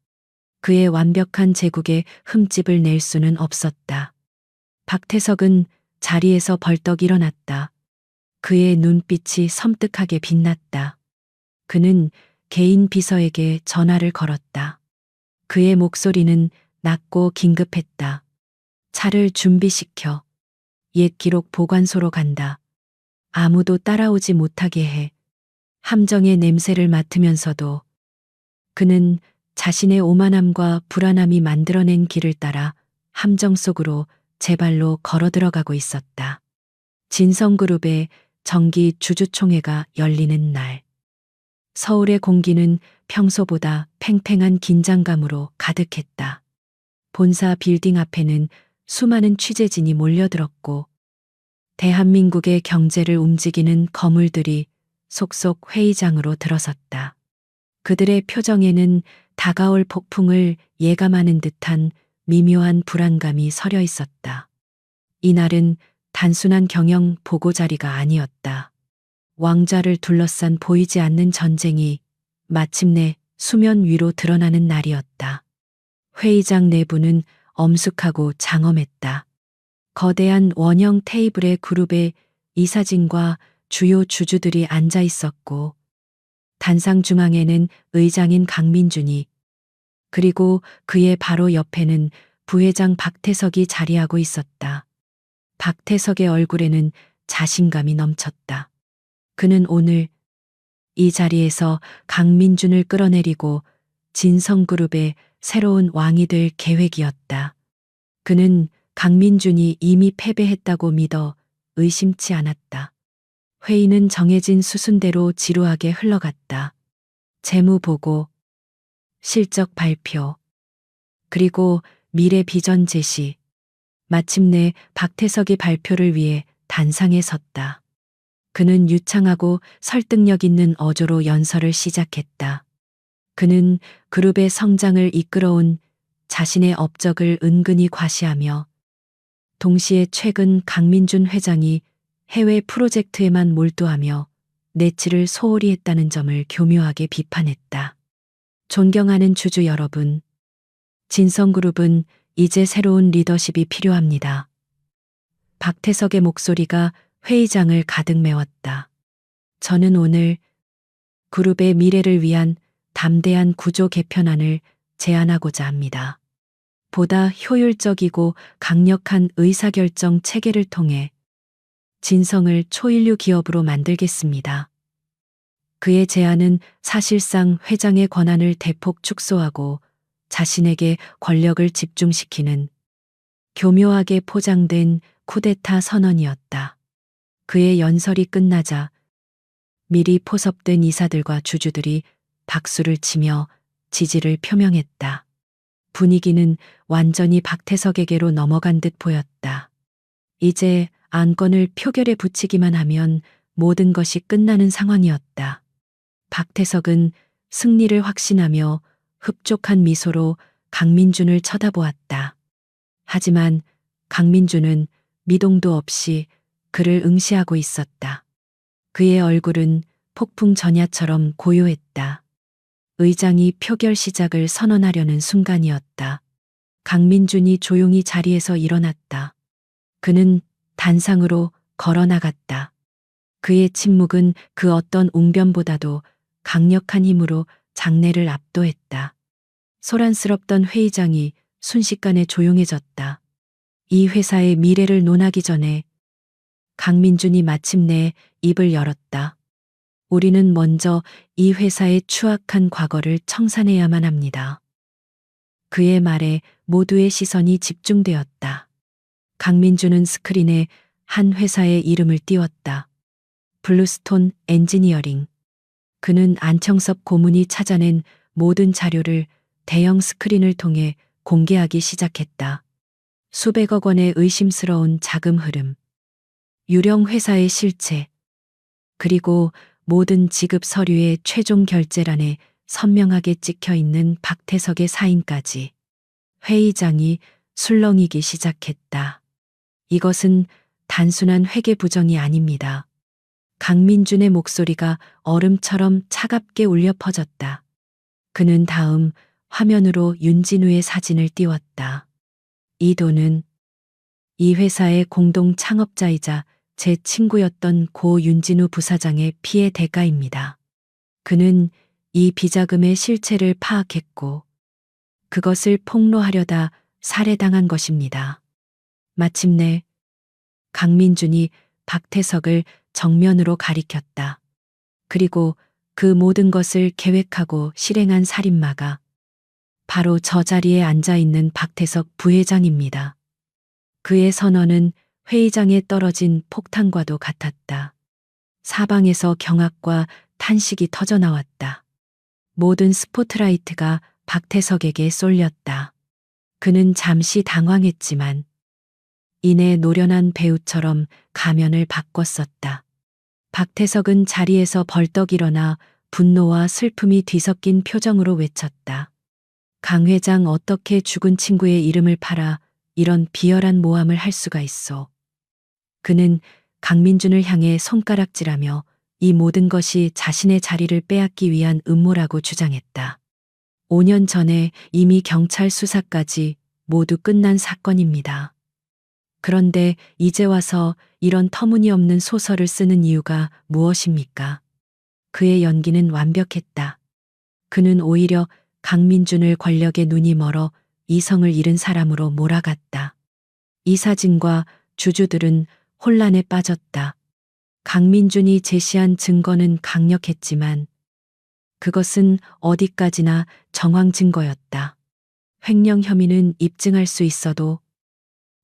S1: 그의 완벽한 제국에 흠집을 낼 수는 없었다. 박태석은 자리에서 벌떡 일어났다. 그의 눈빛이 섬뜩하게 빛났다. 그는 개인 비서에게 전화를 걸었다. 그의 목소리는 낮고 긴급했다. 차를 준비시켜. 옛 기록 보관소로 간다. 아무도 따라오지 못하게 해. 함정의 냄새를 맡으면서도 그는 자신의 오만함과 불안함이 만들어낸 길을 따라 함정 속으로 제발로 걸어 들어가고 있었다. 진성그룹의 정기 주주총회가 열리는 날. 서울의 공기는 평소보다 팽팽한 긴장감으로 가득했다. 본사 빌딩 앞에는 수많은 취재진이 몰려들었고 대한민국의 경제를 움직이는 거물들이 속속 회의장으로 들어섰다. 그들의 표정에는 다가올 폭풍을 예감하는 듯한 미묘한 불안감이 서려 있었다. 이날은 단순한 경영 보고 자리가 아니었다. 왕좌를 둘러싼 보이지 않는 전쟁이 마침내 수면 위로 드러나는 날이었다. 회의장 내부는 엄숙하고 장엄했다. 거대한 원형 테이블의 그룹에 이사진과 주요 주주들이 앉아 있었고 단상 중앙에는 의장인 강민준이 그리고 그의 바로 옆에는 부회장 박태석이 자리하고 있었다. 박태석의 얼굴에는 자신감이 넘쳤다. 그는 오늘 이 자리에서 강민준을 끌어내리고 진성그룹의 새로운 왕이 될 계획이었다. 그는 강민준이 이미 패배했다고 믿어 의심치 않았다. 회의는 정해진 수순대로 지루하게 흘러갔다. 재무 보고, 실적 발표, 그리고 미래 비전 제시. 마침내 박태석이 발표를 위해 단상에 섰다. 그는 유창하고 설득력 있는 어조로 연설을 시작했다. 그는 그룹의 성장을 이끌어온 자신의 업적을 은근히 과시하며 동시에 최근 강민준 회장이 해외 프로젝트에만 몰두하며 내치를 소홀히 했다는 점을 교묘하게 비판했다. 존경하는 주주 여러분, 진성그룹은 이제 새로운 리더십이 필요합니다. 박태석의 목소리가 회의장을 가득 메웠다. 저는 오늘 그룹의 미래를 위한 담대한 구조 개편안을 제안하고자 합니다. 보다 효율적이고 강력한 의사결정 체계를 통해 진성을 초일류 기업으로 만들겠습니다. 그의 제안은 사실상 회장의 권한을 대폭 축소하고 자신에게 권력을 집중시키는 교묘하게 포장된 쿠데타 선언이었다. 그의 연설이 끝나자 미리 포섭된 이사들과 주주들이 박수를 치며 지지를 표명했다. 분위기는 완전히 박태석에게로 넘어간 듯 보였다. 이제 안건을 표결에 붙이기만 하면 모든 것이 끝나는 상황이었다. 박태석은 승리를 확신하며 흡족한 미소로 강민준을 쳐다보았다. 하지만 강민준은 미동도 없이 그를 응시하고 있었다. 그의 얼굴은 폭풍 전야처럼 고요했다. 의장이 표결 시작을 선언하려는 순간이었다. 강민준이 조용히 자리에서 일어났다. 그는 단상으로 걸어 나갔다. 그의 침묵은 그 어떤 웅변보다도 강력한 힘으로 장내를 압도했다. 소란스럽던 회의장이 순식간에 조용해졌다. 이 회사의 미래를 논하기 전에 강민준이 마침내 입을 열었다. 우리는 먼저 이 회사의 추악한 과거를 청산해야만 합니다. 그의 말에 모두의 시선이 집중되었다. 강민준은 스크린에 한 회사의 이름을 띄웠다. 블루스톤 엔지니어링. 그는 안청섭 고문이 찾아낸 모든 자료를 대형 스크린을 통해 공개하기 시작했다. 수백억 원의 의심스러운 자금 흐름, 유령 회사의 실체, 그리고 모든 지급 서류의 최종 결제란에 선명하게 찍혀 있는 박태석의 사인까지. 회의장이 술렁이기 시작했다. 이것은 단순한 회계 부정이 아닙니다. 강민준의 목소리가 얼음처럼 차갑게 울려 퍼졌다. 그는 다음 화면으로 윤진우의 사진을 띄웠다. 이 돈은 이 회사의 공동 창업자이자 제 친구였던 고 윤진우 부사장의 피해 대가입니다. 그는 이 비자금의 실체를 파악했고 그것을 폭로하려다 살해당한 것입니다. 마침내 강민준이 박태석을 정면으로 가리켰다. 그리고 그 모든 것을 계획하고 실행한 살인마가 바로 저 자리에 앉아 있는 박태석 부회장입니다. 그의 선언은 회의장에 떨어진 폭탄과도 같았다. 사방에서 경악과 탄식이 터져나왔다. 모든 스포트라이트가 박태석에게 쏠렸다. 그는 잠시 당황했지만 이내 노련한 배우처럼 가면을 바꿨었다. 박태석은 자리에서 벌떡 일어나 분노와 슬픔이 뒤섞인 표정으로 외쳤다. 강 회장, 어떻게 죽은 친구의 이름을 팔아 이런 비열한 모함을 할 수가 있어. 그는 강민준을 향해 손가락질하며 이 모든 것이 자신의 자리를 빼앗기 위한 음모라고 주장했다. 5년 전에 이미 경찰 수사까지 모두 끝난 사건입니다. 그런데 이제 와서 이런 터무니없는 소설을 쓰는 이유가 무엇입니까? 그의 연기는 완벽했다. 그는 오히려 강민준을 권력에 눈이 멀어 이성을 잃은 사람으로 몰아갔다. 이 사진과 주주들은 혼란에 빠졌다. 강민준이 제시한 증거는 강력했지만 그것은 어디까지나 정황 증거였다. 횡령 혐의는 입증할 수 있어도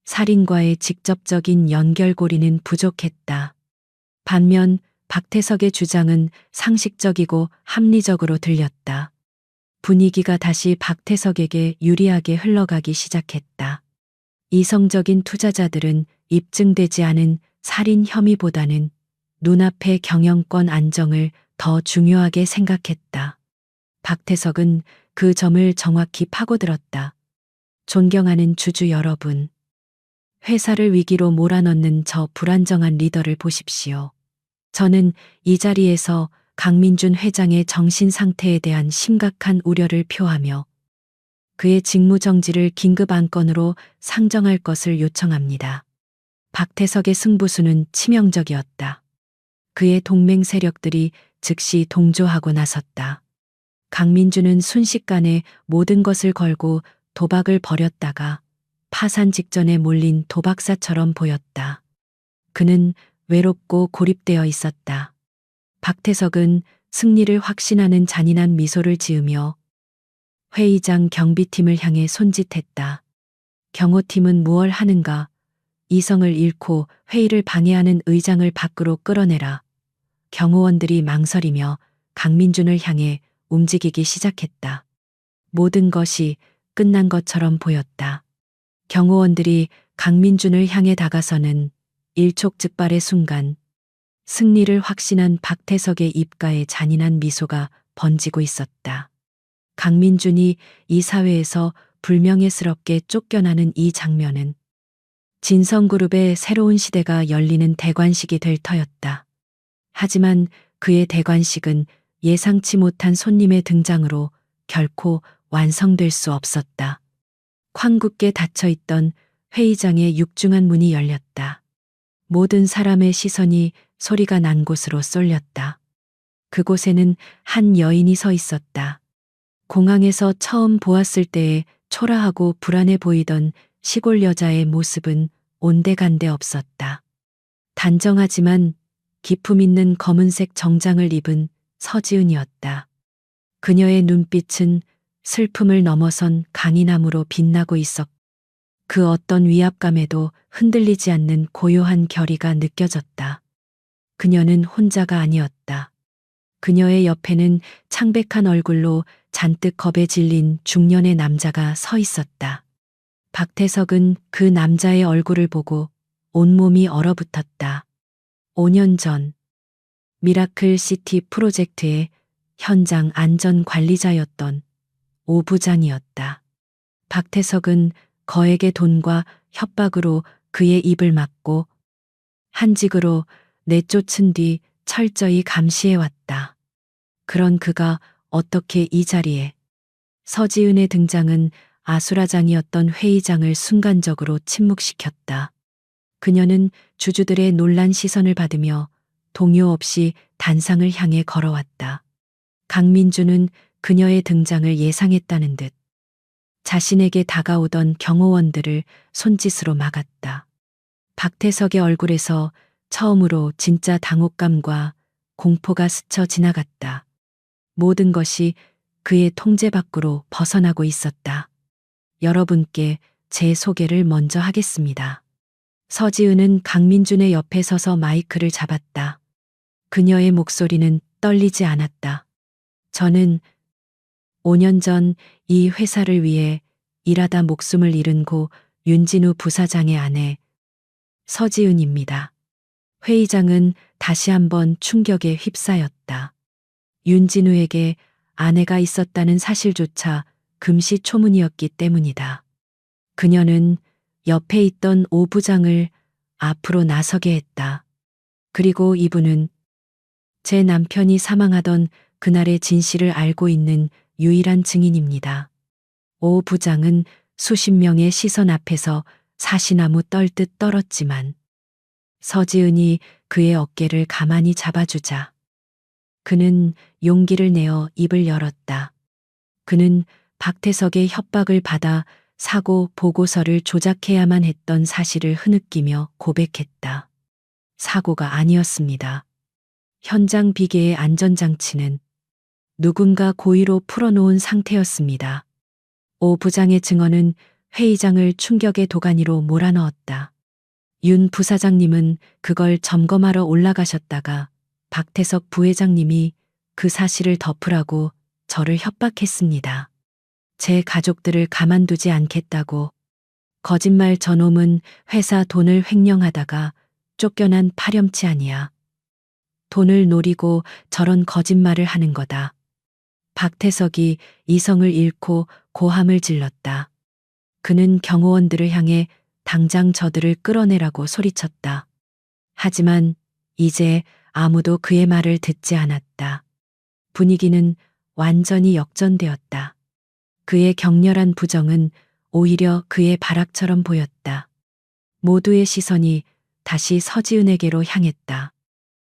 S1: 살인과의 직접적인 연결고리는 부족했다. 반면 박태석의 주장은 상식적이고 합리적으로 들렸다. 분위기가 다시 박태석에게 유리하게 흘러가기 시작했다. 이성적인 투자자들은 입증되지 않은 살인 혐의보다는 눈앞의 경영권 안정을 더 중요하게 생각했다. 박태석은 그 점을 정확히 파고들었다. 존경하는 주주 여러분, 회사를 위기로 몰아넣는 저 불안정한 리더를 보십시오. 저는 이 자리에서 강민준 회장의 정신 상태에 대한 심각한 우려를 표하며 그의 직무정지를 긴급 안건으로 상정할 것을 요청합니다. 박태석의 승부수는 치명적이었다. 그의 동맹 세력들이 즉시 동조하고 나섰다. 강민준은 순식간에 모든 것을 걸고 도박을 벌였다가 파산 직전에 몰린 도박사처럼 보였다. 그는 외롭고 고립되어 있었다. 박태석은 승리를 확신하는 잔인한 미소를 지으며 회의장 경비팀을 향해 손짓했다. 경호팀은 무얼 하는가? 이성을 잃고 회의를 방해하는 의장을 밖으로 끌어내라. 경호원들이 망설이며 강민준을 향해 움직이기 시작했다. 모든 것이 끝난 것처럼 보였다. 경호원들이 강민준을 향해 다가서는 일촉즉발의 순간 승리를 확신한 박태석의 입가에 잔인한 미소가 번지고 있었다. 강민준이 이 사회에서 불명예스럽게 쫓겨나는 이 장면은 진성그룹의 새로운 시대가 열리는 대관식이 될 터였다. 하지만 그의 대관식은 예상치 못한 손님의 등장으로 결코 완성될 수 없었다. 황급게 닫혀있던 회의장의 육중한 문이 열렸다. 모든 사람의 시선이 소리가 난 곳으로 쏠렸다. 그곳에는 한 여인이 서 있었다. 공항에서 처음 보았을 때의 초라하고 불안해 보이던 시골 여자의 모습은 온데간데 없었다. 단정하지만 기품 있는 검은색 정장을 입은 서지은이었다. 그녀의 눈빛은 슬픔을 넘어선 강인함으로 빛나고 있었고 그 어떤 위압감에도 흔들리지 않는 고요한 결의가 느껴졌다. 그녀는 혼자가 아니었다. 그녀의 옆에는 창백한 얼굴로 잔뜩 겁에 질린 중년의 남자가 서 있었다. 박태석은 그 남자의 얼굴을 보고 온몸이 얼어붙었다. 5년 전 미라클 시티 프로젝트의 현장 안전 관리자였던 오 부장이었다. 박태석은 거액의 돈과 협박으로 그의 입을 막고 한직으로 내쫓은 뒤 철저히 감시해왔다. 그런 그가 어떻게 이 자리에 서지은의 등장은 아수라장이었던 회의장을 순간적으로 침묵시켰다. 그녀는 주주들의 놀란 시선을 받으며 동요 없이 단상을 향해 걸어왔다. 강민주는 그녀의 등장을 예상했다는 듯 자신에게 다가오던 경호원들을 손짓으로 막았다. 박태석의 얼굴에서 처음으로 진짜 당혹감과 공포가 스쳐 지나갔다. 모든 것이 그의 통제 밖으로 벗어나고 있었다. 여러분께 제 소개를 먼저 하겠습니다. 서지은은 강민준의 옆에 서서 마이크를 잡았다. 그녀의 목소리는 떨리지 않았다. 저는 5년 전 이 회사를 위해 일하다 목숨을 잃은 고 윤진우 부사장의 아내 서지은입니다. 회의장은 다시 한번 충격에 휩싸였다. 윤진우에게 아내가 있었다는 사실조차 금시초문이었기 때문이다. 그녀는 옆에 있던 오 부장을 앞으로 나서게 했다. 그리고 이분은 제 남편이 사망하던 그날의 진실을 알고 있는 유일한 증인입니다. 오 부장은 수십 명의 시선 앞에서 사시나무 떨듯 떨었지만 서지은이 그의 어깨를 가만히 잡아주자 그는 용기를 내어 입을 열었다. 그는 박태석의 협박을 받아 사고 보고서를 조작해야만 했던 사실을 흐느끼며 고백했다. 사고가 아니었습니다. 현장 비계의 안전장치는 누군가 고의로 풀어놓은 상태였습니다. 오 부장의 증언은 회의장을 충격의 도가니로 몰아넣었다. 윤 부사장님은 그걸 점검하러 올라가셨다가 박태석 부회장님이 그 사실을 덮으라고 저를 협박했습니다. 제 가족들을 가만두지 않겠다고. 거짓말 저놈은 회사 돈을 횡령하다가 쫓겨난 파렴치 아니야. 돈을 노리고 저런 거짓말을 하는 거다. 박태석이 이성을 잃고 고함을 질렀다. 그는 경호원들을 향해 당장 저들을 끌어내라고 소리쳤다. 하지만 이제 아무도 그의 말을 듣지 않았다. 분위기는 완전히 역전되었다. 그의 격렬한 부정은 오히려 그의 발악처럼 보였다. 모두의 시선이 다시 서지은에게로 향했다.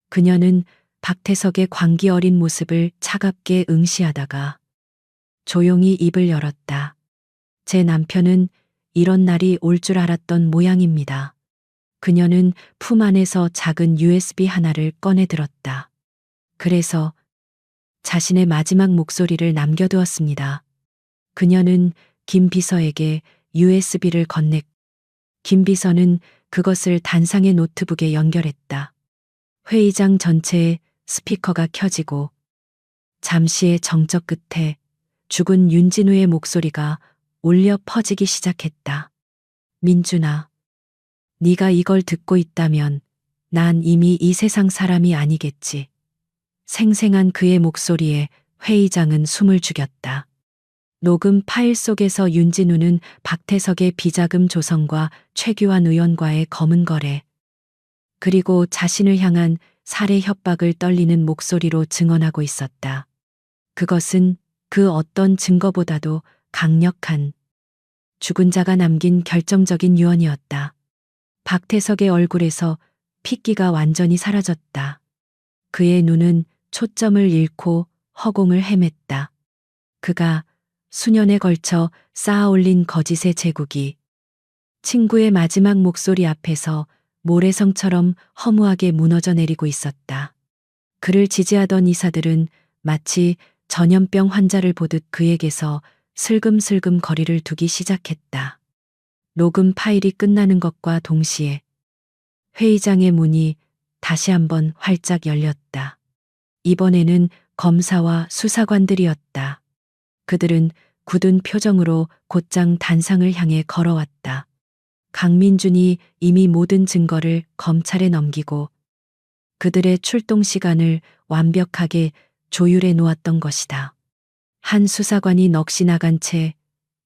S1: 그녀는 박태석의 광기 어린 모습을 차갑게 응시하다가 조용히 입을 열었다. 제 남편은 이런 날이 올 줄 알았던 모양입니다. 그녀는 품 안에서 작은 USB 하나를 꺼내 들었다. 그래서 자신의 마지막 목소리를 남겨두었습니다. 그녀는 김 비서에게 USB를 건넸고 김 비서는 그것을 단상의 노트북에 연결했다. 회의장 전체에 스피커가 켜지고 잠시의 정적 끝에 죽은 윤진우의 목소리가 울려 퍼지기 시작했다. 민준아, 네가 이걸 듣고 있다면 난 이미 이 세상 사람이 아니겠지. 생생한 그의 목소리에 회의장은 숨을 죽였다. 녹음 파일 속에서 윤진우는 박태석의 비자금 조성과 최규환 의원과의 검은 거래, 그리고 자신을 향한 살해 협박을 떨리는 목소리로 증언하고 있었다. 그것은 그 어떤 증거보다도 강력한 죽은 자가 남긴 결정적인 유언이었다. 박태석의 얼굴에서 핏기가 완전히 사라졌다. 그의 눈은 초점을 잃고 허공을 헤맸다. 그가 수년에 걸쳐 쌓아올린 거짓의 제국이 친구의 마지막 목소리 앞에서 모래성처럼 허무하게 무너져 내리고 있었다. 그를 지지하던 이사들은 마치 전염병 환자를 보듯 그에게서 슬금슬금 거리를 두기 시작했다. 녹음 파일이 끝나는 것과 동시에 회의장의 문이 다시 한번 활짝 열렸다. 이번에는 검사와 수사관들이었다. 그들은 굳은 표정으로 곧장 단상을 향해 걸어왔다. 강민준이 이미 모든 증거를 검찰에 넘기고 그들의 출동 시간을 완벽하게 조율해 놓았던 것이다. 한 수사관이 넋이 나간 채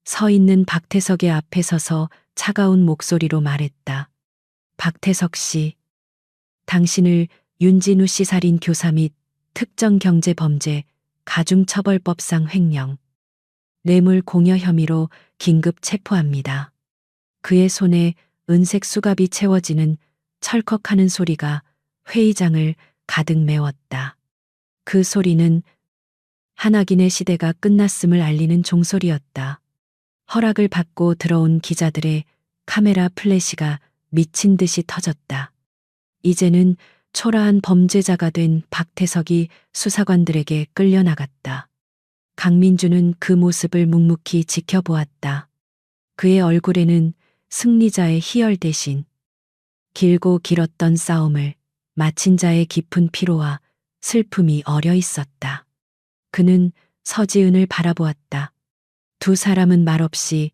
S1: 서 있는 박태석의 앞에 서서 차가운 목소리로 말했다. 박태석 씨, 당신을 윤진우 씨 살인 교사 및 특정경제범죄 가중처벌법상 횡령, 뇌물 공여 혐의로 긴급 체포합니다. 그의 손에 은색 수갑이 채워지는 철컥하는 소리가 회의장을 가득 메웠다. 그 소리는 한학인의 시대가 끝났음을 알리는 종소리였다. 허락을 받고 들어온 기자들의 카메라 플래시가 미친 듯이 터졌다. 이제는 초라한 범죄자가 된 박태석이 수사관들에게 끌려나갔다. 강민주는 그 모습을 묵묵히 지켜보았다. 그의 얼굴에는 승리자의 희열 대신 길고 길었던 싸움을 마친 자의 깊은 피로와 슬픔이 어려 있었다. 그는 서지은을 바라보았다. 두 사람은 말없이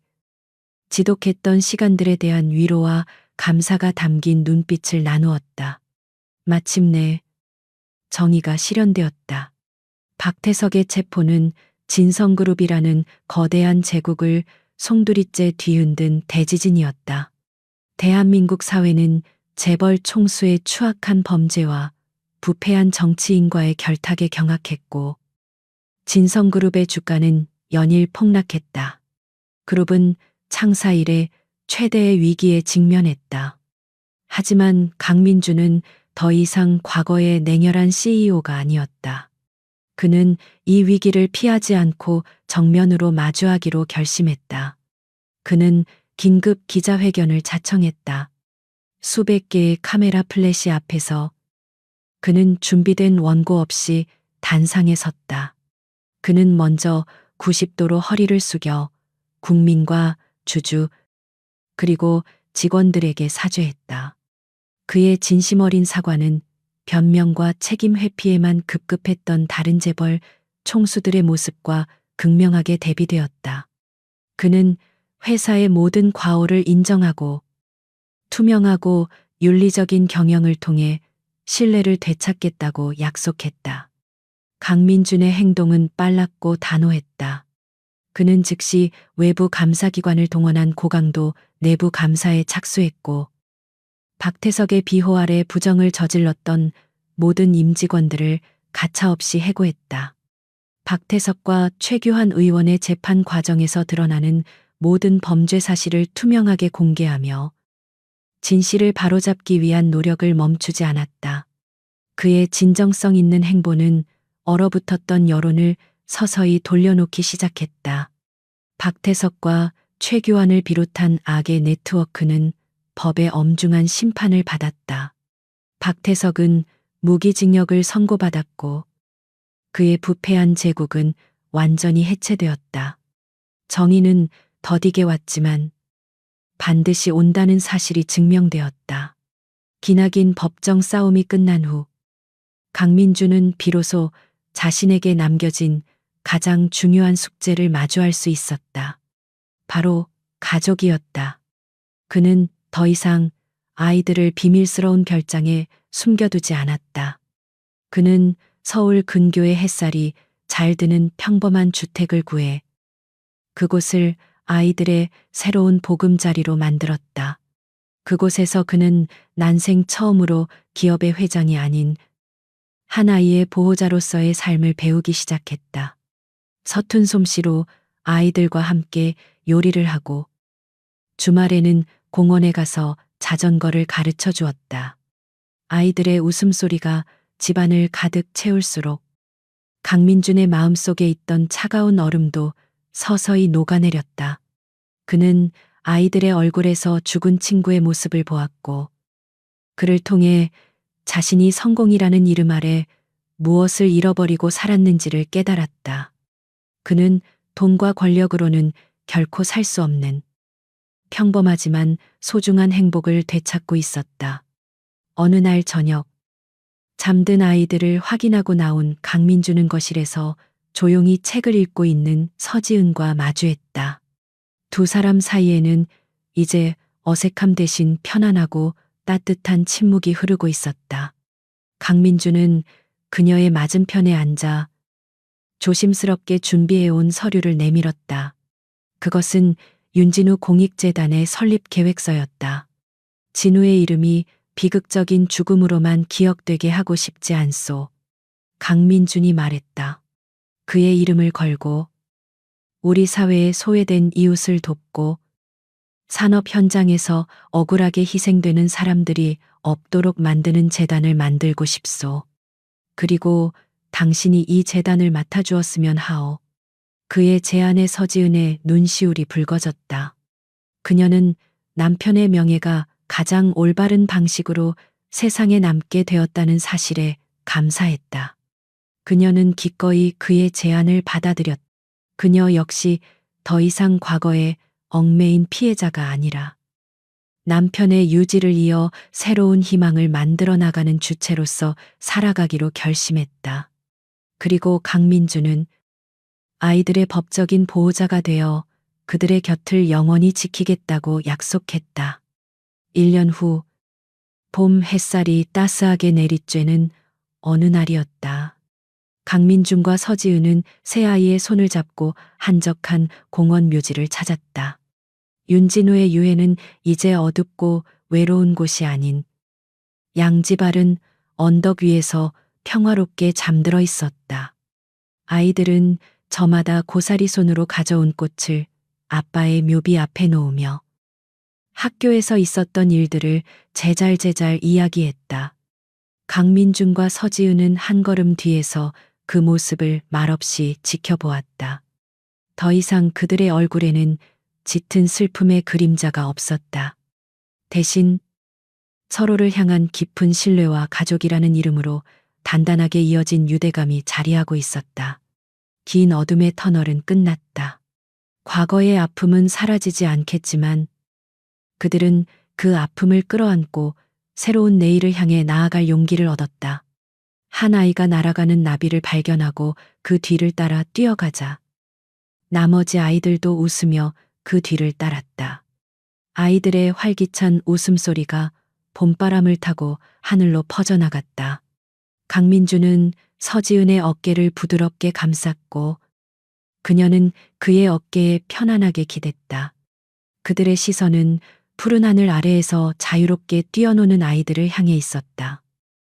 S1: 지독했던 시간들에 대한 위로와 감사가 담긴 눈빛을 나누었다. 마침내 정의가 실현되었다. 박태석의 체포는 진성그룹이라는 거대한 제국을 송두리째 뒤흔든 대지진이었다. 대한민국 사회는 재벌 총수의 추악한 범죄와 부패한 정치인과의 결탁에 경악했고 진성그룹의 주가는 연일 폭락했다. 그룹은 창사 이래 최대의 위기에 직면했다. 하지만 강민주는 더 이상 과거의 냉혈한 CEO가 아니었다. 그는 이 위기를 피하지 않고 정면으로 마주하기로 결심했다. 그는 긴급 기자회견을 자청했다. 수백 개의 카메라 플래시 앞에서 그는 준비된 원고 없이 단상에 섰다. 그는 먼저 90도로 허리를 숙여 국민과 주주 그리고 직원들에게 사죄했다. 그의 진심 어린 사과는 변명과 책임 회피에만 급급했던 다른 재벌 총수들의 모습과 극명하게 대비되었다. 그는 회사의 모든 과오를 인정하고 투명하고 윤리적인 경영을 통해 신뢰를 되찾겠다고 약속했다. 강민준의 행동은 빨랐고 단호했다. 그는 즉시 외부 감사기관을 동원한 고강도 내부 감사에 착수했고 박태석의 비호 아래 부정을 저질렀던 모든 임직원들을 가차없이 해고했다. 박태석과 최규환 의원의 재판 과정에서 드러나는 모든 범죄 사실을 투명하게 공개하며 진실을 바로잡기 위한 노력을 멈추지 않았다. 그의 진정성 있는 행보는 얼어붙었던 여론을 서서히 돌려놓기 시작했다. 박태석과 최규환을 비롯한 악의 네트워크는 법의 엄중한 심판을 받았다. 박태석은 무기징역을 선고받았고 그의 부패한 제국은 완전히 해체되었다. 정의는 더디게 왔지만 반드시 온다는 사실이 증명되었다. 기나긴 법정 싸움이 끝난 후 강민주는 비로소 자신에게 남겨진 가장 중요한 숙제를 마주할 수 있었다. 바로 가족이었다. 그는 더 이상 아이들을 비밀스러운 별장에 숨겨두지 않았다. 그는 서울 근교의 햇살이 잘 드는 평범한 주택을 구해 그곳을 아이들의 새로운 보금자리로 만들었다. 그곳에서 그는 난생 처음으로 기업의 회장이 아닌 한 아이의 보호자로서의 삶을 배우기 시작했다. 서툰 솜씨로 아이들과 함께 요리를 하고 주말에는 공원에 가서 자전거를 가르쳐 주었다. 아이들의 웃음소리가 집안을 가득 채울수록 강민준의 마음속에 있던 차가운 얼음도 서서히 녹아내렸다. 그는 아이들의 얼굴에서 죽은 친구의 모습을 보았고 그를 통해 자신이 성공이라는 이름 아래 무엇을 잃어버리고 살았는지를 깨달았다. 그는 돈과 권력으로는 결코 살 수 없는 평범하지만 소중한 행복을 되찾고 있었다. 어느 날 저녁, 잠든 아이들을 확인하고 나온 강민주는 거실에서 조용히 책을 읽고 있는 서지은과 마주했다. 두 사람 사이에는 이제 어색함 대신 편안하고 따뜻한 침묵이 흐르고 있었다. 강민주는 그녀의 맞은편에 앉아 조심스럽게 준비해온 서류를 내밀었다. 그것은 윤진우 공익재단의 설립 계획서였다. 진우의 이름이 비극적인 죽음으로만 기억되게 하고 싶지 않소. 강민준이 말했다. 그의 이름을 걸고 우리 사회에 소외된 이웃을 돕고 산업 현장에서 억울하게 희생되는 사람들이 없도록 만드는 재단을 만들고 싶소. 그리고 당신이 이 재단을 맡아주었으면 하오. 그의 제안에 서지은의 눈시울이 붉어졌다. 그녀는 남편의 명예가 가장 올바른 방식으로 세상에 남게 되었다는 사실에 감사했다. 그녀는 기꺼이 그의 제안을 받아들였다. 그녀 역시 더 이상 과거에 얽매인 피해자가 아니라 남편의 유지를 이어 새로운 희망을 만들어 나가는 주체로서 살아가기로 결심했다. 그리고 강민주는 아이들의 법적인 보호자가 되어 그들의 곁을 영원히 지키겠다고 약속했다. 1년 후, 봄 햇살이 따스하게 내리쬐는 어느 날이었다. 강민준과 서지은은 새아이의 손을 잡고 한적한 공원 묘지를 찾았다. 윤진우의 유해는 이제 어둡고 외로운 곳이 아닌 양지바른 언덕 위에서 평화롭게 잠들어 있었다. 아이들은 저마다 고사리 손으로 가져온 꽃을 아빠의 묘비 앞에 놓으며 학교에서 있었던 일들을 제잘제잘 이야기했다. 강민준과 서지은은 한 걸음 뒤에서 그 모습을 말없이 지켜보았다. 더 이상 그들의 얼굴에는 짙은 슬픔의 그림자가 없었다. 대신 서로를 향한 깊은 신뢰와 가족이라는 이름으로 단단하게 이어진 유대감이 자리하고 있었다. 긴 어둠의 터널은 끝났다. 과거의 아픔은 사라지지 않겠지만 그들은 그 아픔을 끌어안고 새로운 내일을 향해 나아갈 용기를 얻었다. 한 아이가 날아가는 나비를 발견하고 그 뒤를 따라 뛰어가자 나머지 아이들도 웃으며 그 뒤를 따랐다. 아이들의 활기찬 웃음소리가 봄바람을 타고 하늘로 퍼져나갔다. 강민주는 서지은의 어깨를 부드럽게 감쌌고 그녀는 그의 어깨에 편안하게 기댔다. 그들의 시선은 푸른 하늘 아래에서 자유롭게 뛰어노는 아이들을 향해 있었다.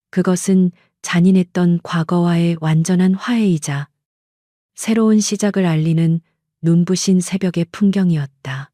S1: 그것은 잔인했던 과거와의 완전한 화해이자 새로운 시작을 알리는 눈부신 새벽의 풍경이었다.